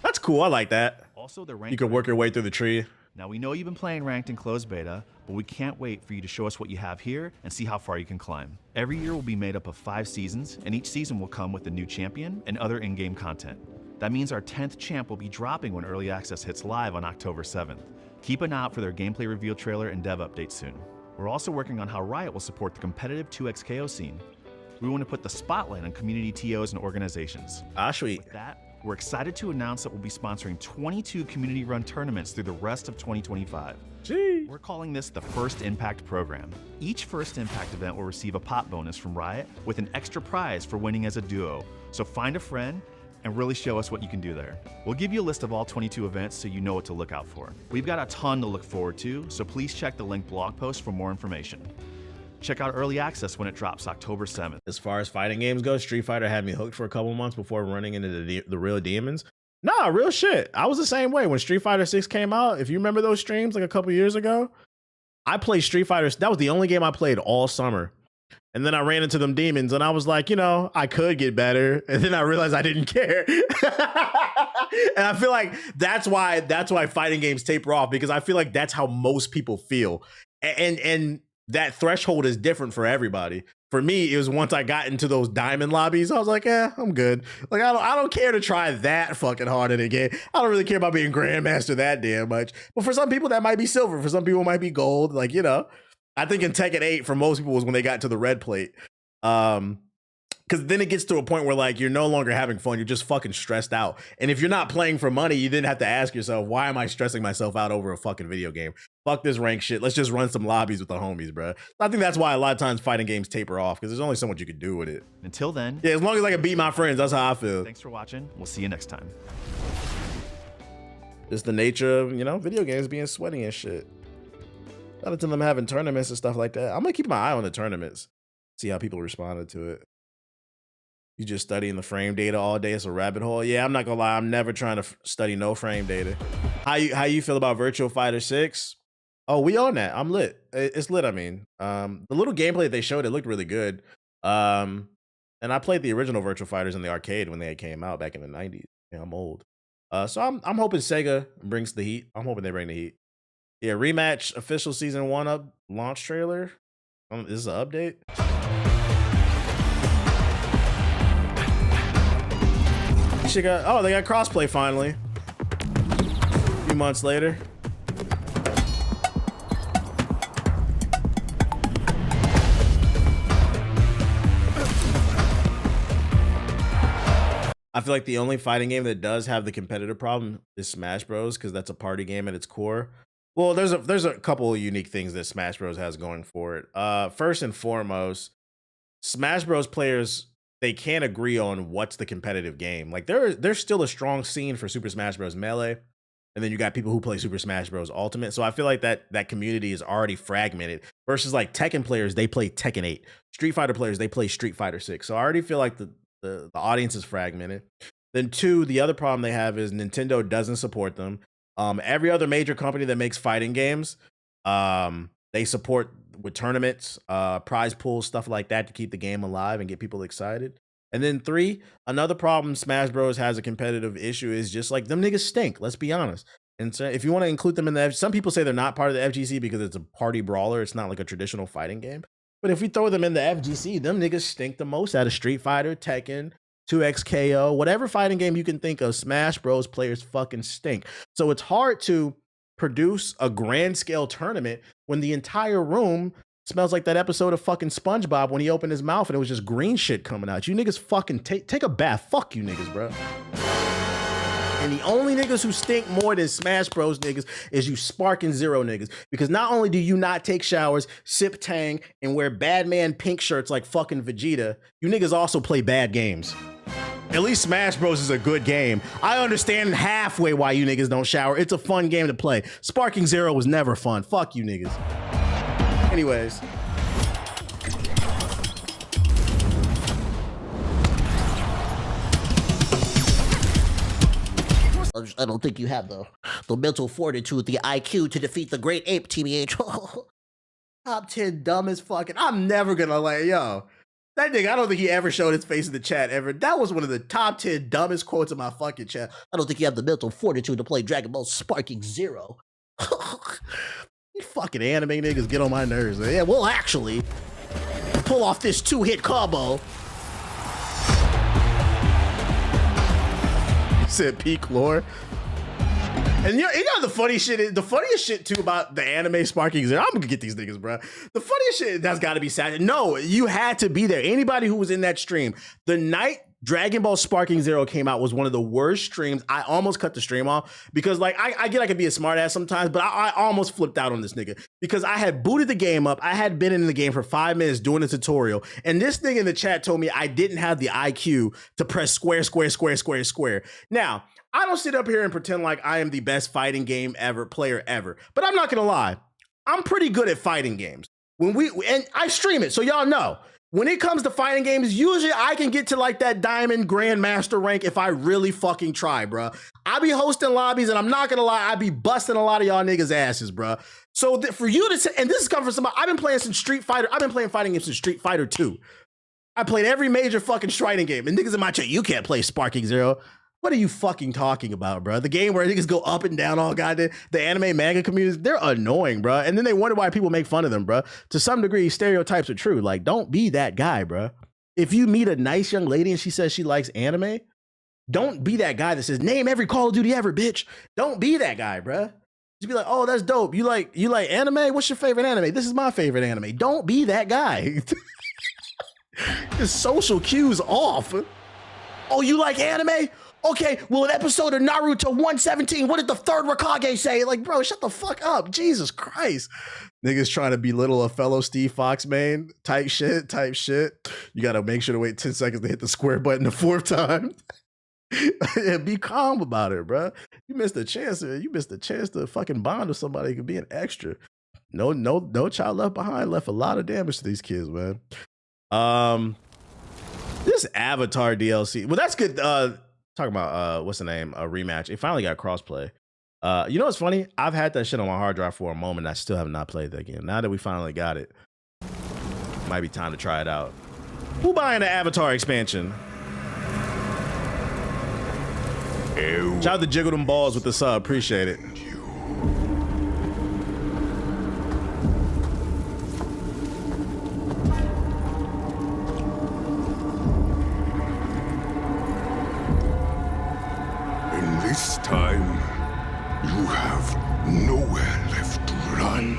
That's cool. I like that. Also, the you can work your way through the tree. Now, we know you've been playing ranked in closed beta, but we can't wait for you to show us what you have here and see how far you can climb. Every year will be made up of 5 seasons, and each season will come with a new champion and other in-game content. That means our 10th champ will be dropping when Early Access hits live on October 7th. Keep an eye out for their gameplay reveal trailer and dev update soon. We're also working on how Riot will support the competitive 2xKO scene. We want to put the spotlight on community TOs and organizations. Sweet. With that, we're excited to announce that we'll be sponsoring 22 community-run tournaments through the rest of 2025. Gee. We're calling this the First Impact program. Each First Impact event will receive a pop bonus from Riot with an extra prize for winning as a duo. So find a friend and really show us what you can do there. We'll give you a list of all 22 events so you know what to look out for. We've got a ton to look forward to, so please check the linked blog post for more information. Check out Early Access when it drops October 7th. As far as fighting games go, Street Fighter had me hooked for a couple months before running into the real demons. Nah, real shit. I was the same way when Street Fighter 6 came out. If you remember those streams like a couple years ago, I played Street Fighter. That was the only game I played all summer. And then I ran into them demons and I was like, you know, I could get better. And then I realized I didn't care. And I feel like that's why fighting games taper off, because I feel like that's how most people feel. And that threshold is different for everybody. For me, it was once I got into those diamond lobbies, I was like, I'm good. Like, I don't care to try that fucking hard in a game. I don't really care about being Grandmaster that damn much. But for some people, that might be silver. For some people, it might be gold. Like, you know, I think in Tekken 8, for most people, was when they got to the red plate. Because then it gets to a point where, like, you're no longer having fun. You're just fucking stressed out. And if you're not playing for money, you then have to ask yourself, why am I stressing myself out over a fucking video game? Fuck this rank shit. Let's just run some lobbies with the homies, bro. I think that's why a lot of times fighting games taper off, because there's only so much you can do with it. Until then. Yeah, as long as I can beat my friends, that's how I feel. Thanks for watching. We'll see you next time. Just the nature of, you know, video games being sweaty and shit. Shout out to them having tournaments and stuff like that. I'm gonna keep my eye on the tournaments, see how people responded to it. You just studying the frame data all day. It's a rabbit hole. Yeah, I'm not gonna lie. I'm never trying to study no frame data. How you feel about Virtua Fighter 6? Oh, we on that. I'm lit. It's lit. I mean, the little gameplay they showed, it looked really good. And I played the original Virtua Fighters in the arcade when they came out back in the 90s. Yeah, I'm old. So I'm hoping Sega brings the heat. I'm hoping they bring the heat. Yeah, rematch official season 1 up launch trailer. This is an update. They got crossplay finally. A few months later. I feel like the only fighting game that does have the competitive problem is Smash Bros, because that's a party game at its core. Well, there's a couple of unique things that Smash Bros has going for it. First and foremost, Smash Bros players, they can't agree on what's the competitive game. Like there's still a strong scene for Super Smash Bros Melee, and then you got people who play Super Smash Bros Ultimate. So I feel like that community is already fragmented. Versus like Tekken players, they play Tekken 8. Street Fighter players, they play Street Fighter 6. So I already feel like the audience is fragmented. Then 2, the other problem they have is Nintendo doesn't support them. Every other major company that makes fighting games, they support with tournaments, prize pools, stuff like that to keep the game alive and get people excited. And then 3, another problem Smash Bros has a competitive issue is just like them niggas stink. Let's be honest. And so if you want to include them in the, some people say they're not part of the FGC because it's a party brawler. It's not like a traditional fighting game. But if we throw them in the FGC, them niggas stink the most out of Street Fighter, Tekken, 2XKO, whatever fighting game you can think of. Smash Bros players fucking stink. So it's hard to produce a grand scale tournament when the entire room smells like that episode of fucking SpongeBob when he opened his mouth and it was just green shit coming out. You niggas fucking take a bath. Fuck you niggas, bro. And the only niggas who stink more than Smash Bros niggas is you Sparking Zero niggas. Because not only do you not take showers, sip Tang, and wear bad man pink shirts like fucking Vegeta, you niggas also play bad games. At least Smash Bros is a good game. I understand halfway why you niggas don't shower. It's a fun game to play. Sparking Zero was never fun. Fuck you niggas. Anyways. I don't think you have the mental fortitude, the IQ to defeat the great ape, TBH. Top 10 dumbest fucking. I'm never gonna like, yo. That nigga, I don't think he ever showed his face in the chat ever. That was one of the top 10 dumbest quotes in my fucking chat. I don't think you have the mental fortitude to play Dragon Ball Sparking Zero. You fucking anime niggas get on my nerves. Yeah, well, actually, pull off this 2-hit combo. Said peak lore. And you know the funny shit is, the funniest shit too about the anime Sparking Zero. I'm gonna get these niggas, bro. The funniest shit that's got to be sad. No, you had to be there. Anybody who was in that stream, the night Dragon Ball Sparking Zero came out was one of the worst streams. I almost cut the stream off because like I get I could be a smart ass sometimes, but I almost flipped out on this nigga because I had booted the game up. I had been in the game for 5 minutes doing a tutorial, and this nigga in the chat told me I didn't have the IQ to press square, square, square, square, square. Now, I don't sit up here and pretend like I am the best fighting game player ever, but I'm not gonna lie, I'm pretty good at fighting games. And I stream it, so y'all know. When it comes to fighting games, usually I can get to like that diamond grandmaster rank if I really fucking try, bro. I be hosting lobbies, and I'm not gonna lie, I be busting a lot of y'all niggas' asses, bro. So for you to say, and this is coming from somebody, I've been playing since Street Fighter. I've been playing fighting games since Street Fighter 2. I played every major fucking fighting game, and niggas in my chat, you can't play Sparking Zero. What are you fucking talking about, bro? The game where niggas go up and down all goddamn. The anime manga communities, they're annoying, bro. And then they wonder why people make fun of them, bro. To some degree, stereotypes are true. Like, don't be that guy, bro. If you meet a nice young lady and she says she likes anime, don't be that guy that says, name every Call of Duty ever, bitch. Don't be that guy, bro. Just be like, oh, that's dope. You like anime? What's your favorite anime? This is my favorite anime. Don't be that guy. His social cues off. Oh, you like anime? Okay, well, an episode of Naruto 117, what did the third Hokage say? Like, bro, shut the fuck up. Jesus Christ. Niggas trying to belittle a fellow Steve Fox main. Type shit. You gotta make sure to wait 10 seconds to hit the square button the 4th time. Yeah, be calm about it, bro. You missed a chance. You missed a chance to fucking bond with somebody who could be an extra. No child left behind left a lot of damage to these kids, man. This Avatar DLC. Well, that's good. Talking about what's the name? A rematch. It finally got crossplay. You know what's funny? I've had that shit on my hard drive for a moment. I still have not played that game. Now that we finally got it, might be time to try it out. Who buying the Avatar expansion? Shout out to Jiggle Them Balls with the sub. Appreciate it. In this time, you have nowhere left to run.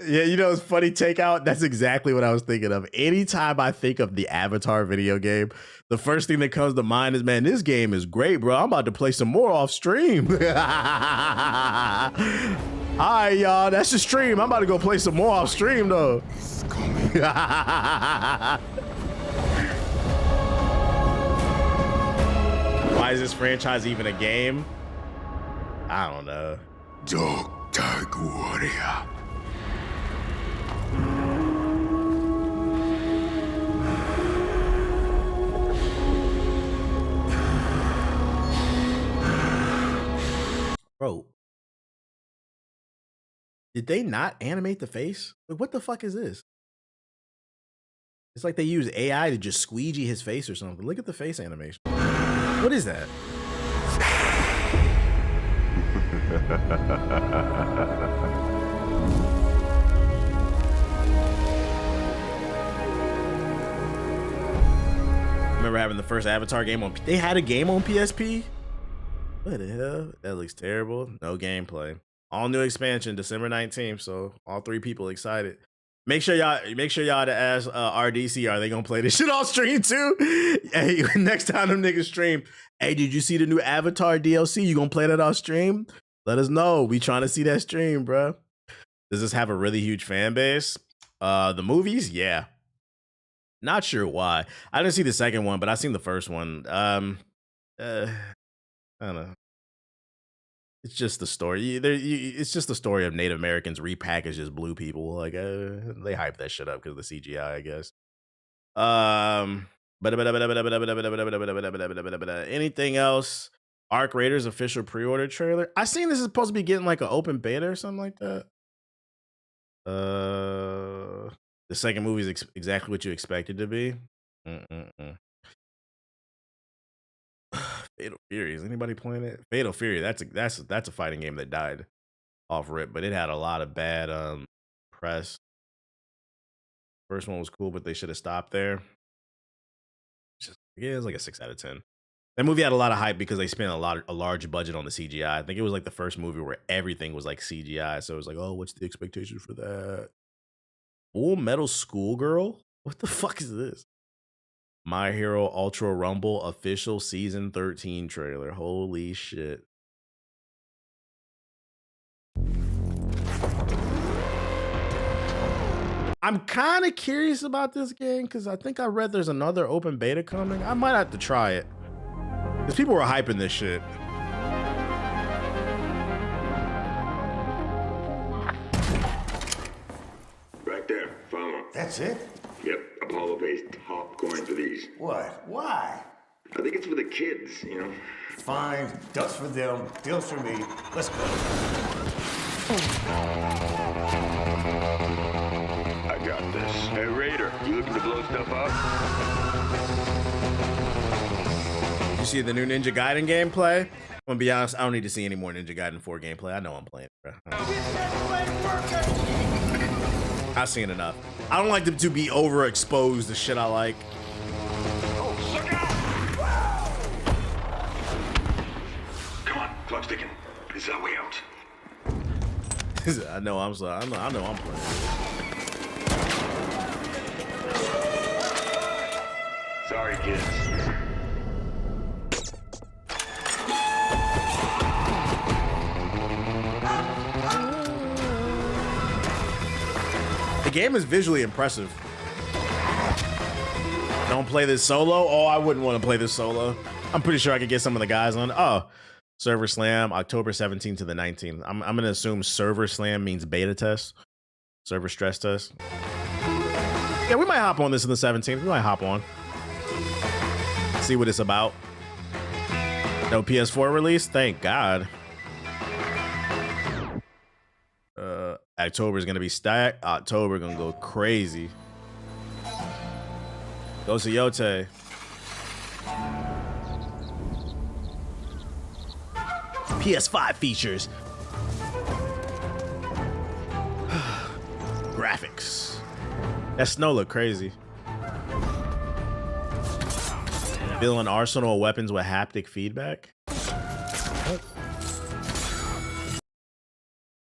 Yeah, you know, it's funny takeout. That's exactly what I was thinking of. Anytime I think of the Avatar video game, the first thing that comes to mind is, man, this game is great, bro. I'm about to play some more off stream. All right, y'all, that's the stream. I'm about to go play some more off stream, though. It's coming. Why is this franchise even a game? I don't know. Dog Tag Warrior. Bro, did they not animate the face? Like, what the fuck is this? It's like they use AI to just squeegee his face or something. Look at the face animation. What is that? Remember having the first Avatar game on? They had a game on PSP? What the hell? That looks terrible. No gameplay. All new expansion, December 19th. So all 3 people excited. Make sure y'all to ask RDC, are they gonna play this shit on stream too? Hey, next time them niggas stream, hey, did you see the new Avatar DLC? You gonna play that on stream? Let us know. We trying to see that stream, bro. Does this have a really huge fan base? The movies, yeah. Not sure why. I didn't see the second one, but I seen the first one. I don't know. It's just the story. It's just the story of Native Americans repackaged as blue people. Like they hype that shit up because of the CGI, I guess. Anything else? Arc Raiders official pre-order trailer. I seen this is supposed to be getting like an open beta or something like that. The second movie is exactly what you expected to be. Fatal Fury. Is anybody playing it? Fatal Fury. That's a fighting game that died off rip, but it had a lot of bad press. First one was cool, but they should have stopped there. Yeah, it's like a 6 out of 10. That movie had a lot of hype because they spent a large budget on the CGI. I think it was like the first movie where everything was like CGI. So it was like, oh, what's the expectation for that? Full Metal Schoolgirl? What the fuck is this? My Hero Ultra Rumble official season 13 trailer. Holy shit. I'm kind of curious about this game because I think I read there's another open beta coming. I might have to try it because people were hyping this shit. Right there, follow. That's it? Yep, Apollo pays top coin for these. What? Why? I think it's for the kids, you know? Fine. Ducks for them, deals for me. Let's go. I got this. Hey, Raider, you looking to blow stuff up? You see the new Ninja Gaiden gameplay? I'm gonna be honest, I don't need to see any more Ninja Gaiden 4 gameplay. I know I'm playing, bro. I've seen enough. I don't like them to be overexposed to shit I like. Come on, clock's ticking. This is our way out. I know I'm playing. Sorry, kids. The game is visually impressive. Don't play this solo? Oh, I wouldn't want to play this solo. I'm pretty sure I could get some of the guys on. Oh, Server Slam, October 17th to the 19th. I'm going to assume Server Slam means beta test. Server stress test. Yeah, we might hop on this in the 17th. We might hop on. See what it's about. No PS4 release? Thank God. October is going to be stacked. October going to go crazy. Go to Yote. PS5 features. Graphics. That snow look crazy. Build an arsenal of weapons with haptic feedback.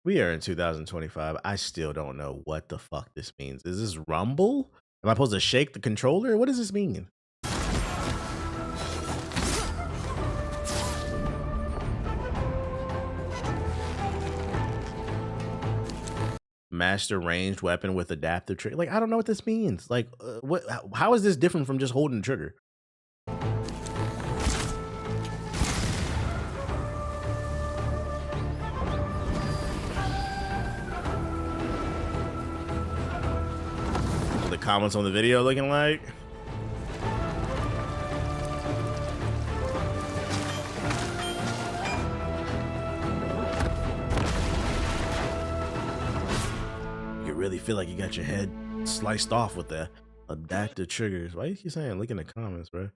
We are in 2025. I still don't know what the fuck this means. Is this rumble? Am I supposed to shake the controller? What does this mean? Master ranged weapon with adaptive trigger. Like, I don't know what this means. Like, what? How is this different from just holding the trigger? The comments on the video looking like. You really feel like you got your head sliced off with the adaptive triggers. Why you keep saying look in the comments, bro?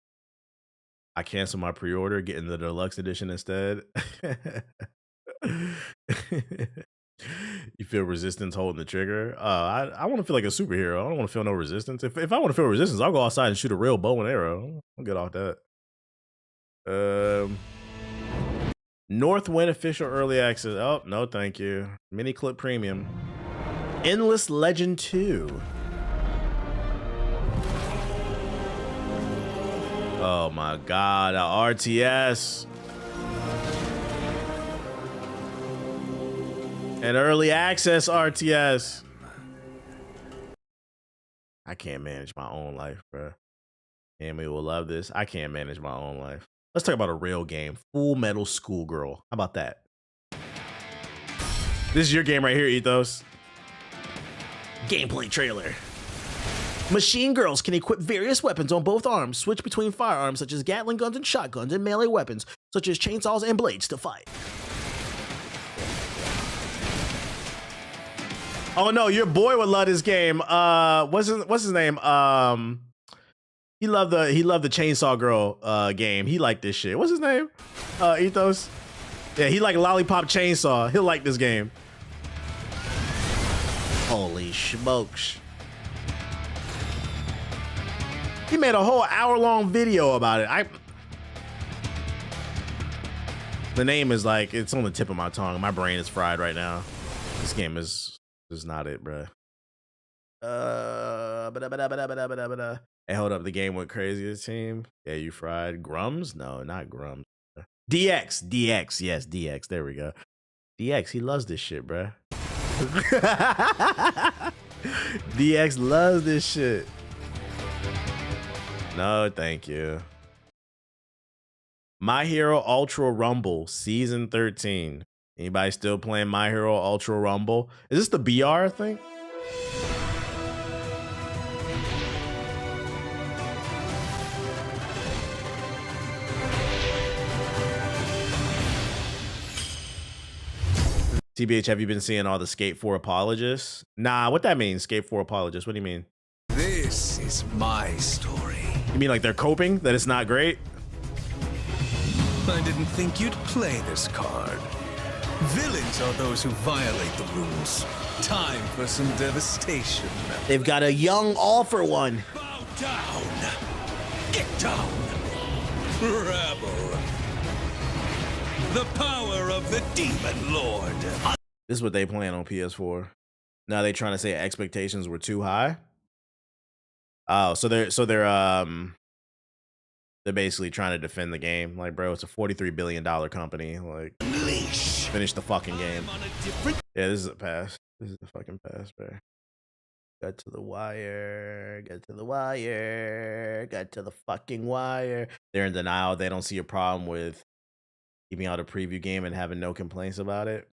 I cancel my pre-order, getting the deluxe edition instead. You feel resistance holding the trigger? I want to feel like a superhero. I don't want to feel no resistance. If I want to feel resistance, I'll go outside and shoot a real bow and arrow. I'll get off that. Northwind official early access. Oh, no, thank you. Mini clip premium. Endless Legend 2. Oh my God, a RTS. An early access RTS. I can't manage my own life, bro. Amy will love this. I can't manage my own life. Let's talk about a real game. Full Metal Schoolgirl. How about that? This is your game right here, Ethos. Gameplay trailer. Machine girls can equip various weapons on both arms, switch between firearms such as Gatling guns and shotguns, and melee weapons such as chainsaws and blades to fight. Oh no, your boy would love this game. What's his name? He loved the Chainsaw Girl game. He liked this shit. What's his name? Ethos. Yeah, he like Lollipop Chainsaw. He'll like this game. Holy smokes. He made a whole hour-long video about it. The name is like, it's on the tip of my tongue. My brain is fried right now. This game is not it, bruh. Hey, hold up. The game went crazy, this team. Yeah, you fried. Grums? No, not Grums. DX. Yes, DX. There we go. DX, he loves this shit, bruh. DX loves this shit. No, thank you. My Hero Ultra Rumble Season 13. Anybody still playing My Hero Ultra Rumble? Is this the BR thing? TBH, have you been seeing all the Skate 4 apologists? Nah, what that means, Skate 4 apologists? What do you mean? This is my story. You mean like they're coping? That it's not great? I didn't think you'd play this card. Villains are those who violate the rules. Time for some devastation. They've got a young all for one. Bow down. Get down. Rebel. The power of the Demon Lord. This is what they plan on PS4. Now they trying to say expectations were too high. Oh, so they're basically trying to defend the game. Like, bro, it's a $43 billion company. Like, finish the fucking game. Yeah, this is a pass. This is a fucking pass, bro. Got to the wire. Got to the wire. Got to the fucking wire. They're in denial. They don't see a problem with keeping out a preview game and having no complaints about it.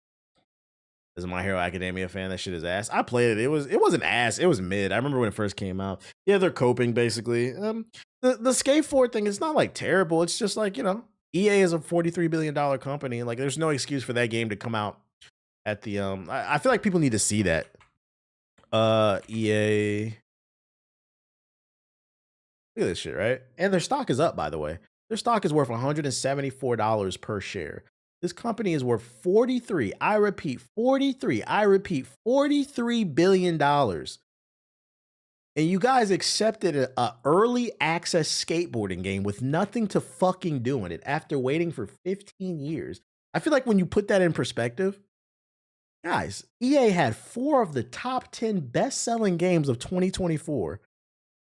As a My Hero Academia fan, that shit is ass. I played it. It wasn't ass. It was mid. I remember when it first came out. Yeah, they're coping basically. The Skate 4 thing is not like terrible. It's just like, you know, EA is a $43 billion company. Like, there's no excuse for that game to come out at the I feel like people need to see that. EA. Look at this shit, right? And their stock is up, by the way. Their stock is worth $174 per share. This company is worth 43. I repeat, 43. I repeat, $43 billion. And you guys accepted an early access skateboarding game with nothing to fucking do in it after waiting for 15 years. I feel like when you put that in perspective, guys, EA had 4 of the top 10 best-selling games of 2024.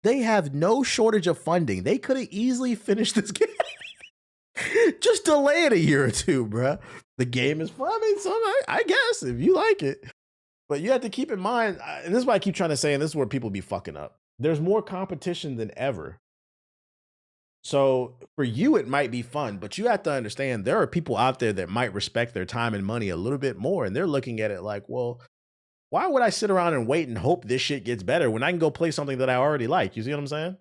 They have no shortage of funding. They could have easily finished this game. Just delay it a year or two, bruh. The game is fun. I mean, so I guess if you like it. But you have to keep in mind, and this is what I keep trying to say, and this is where people be fucking up. There's more competition than ever. So for you, it might be fun, but you have to understand there are people out there that might respect their time and money a little bit more. And they're looking at it like, well, why would I sit around and wait and hope this shit gets better when I can go play something that I already like? You see what I'm saying?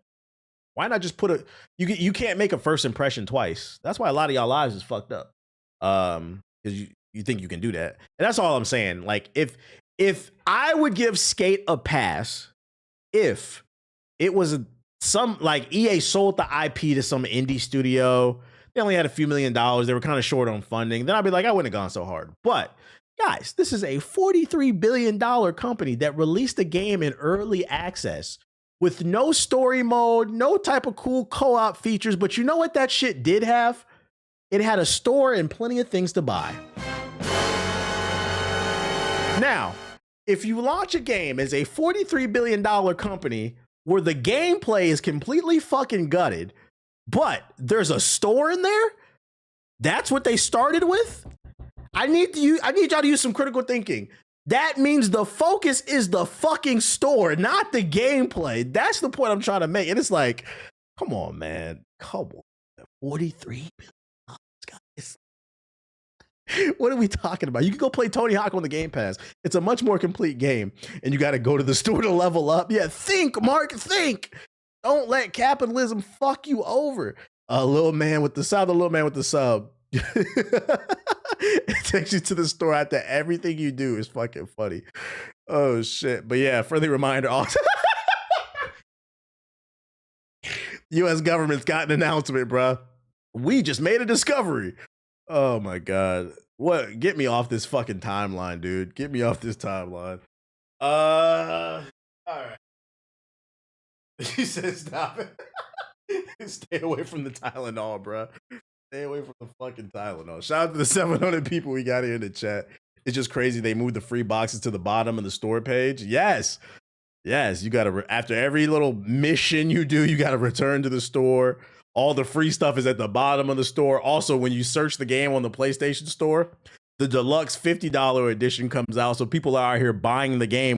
Why not just put you can't make a first impression twice. That's why a lot of y'all lives is fucked up. Because you think you can do that. And that's all I'm saying. Like, if I would give Skate a pass, if it was some, like, EA sold the IP to some indie studio, they only had a few $1 million, they were kind of short on funding, then I'd be like, I wouldn't have gone so hard. But guys, this is a $43 billion company that released a game in early access with no story mode, no type of cool co-op features. But you know what that shit did have? It had a store and plenty of things to buy. Now, if you launch a game as a $43 billion company where the gameplay is completely fucking gutted, but there's a store in there, that's what they started with? I need y'all to use some critical thinking. That means the focus is the fucking store, not the gameplay. That's the point I'm trying to make. And it's like, come on, man. Come on. $43 billion, guys. What are we talking about? You can go play Tony Hawk on the Game Pass. It's a much more complete game. And you got to go to the store to level up. Yeah, think, Mark, think. Don't let capitalism fuck you over. A little man with the sub, the little man with the sub. It takes you to the store after everything you do is fucking funny. Oh shit. But yeah, friendly reminder also. US government's got an announcement, bruh. We just made a discovery. Oh my God. What? Get me off this fucking timeline, dude. Get me off this timeline. All right. He said stop it. Stay away from the Tylenol, bruh. Stay away from the fucking Tylenol. Shout out to the 700 people we got here in the chat. It's just crazy. They moved the free boxes to the bottom of the store page. Yes. Yes. You got to, after every little mission you do, you got to return to the store. All the free stuff is at the bottom of the store. Also, when you search the game on the PlayStation Store, the deluxe $50 edition comes out. So people are out here buying the game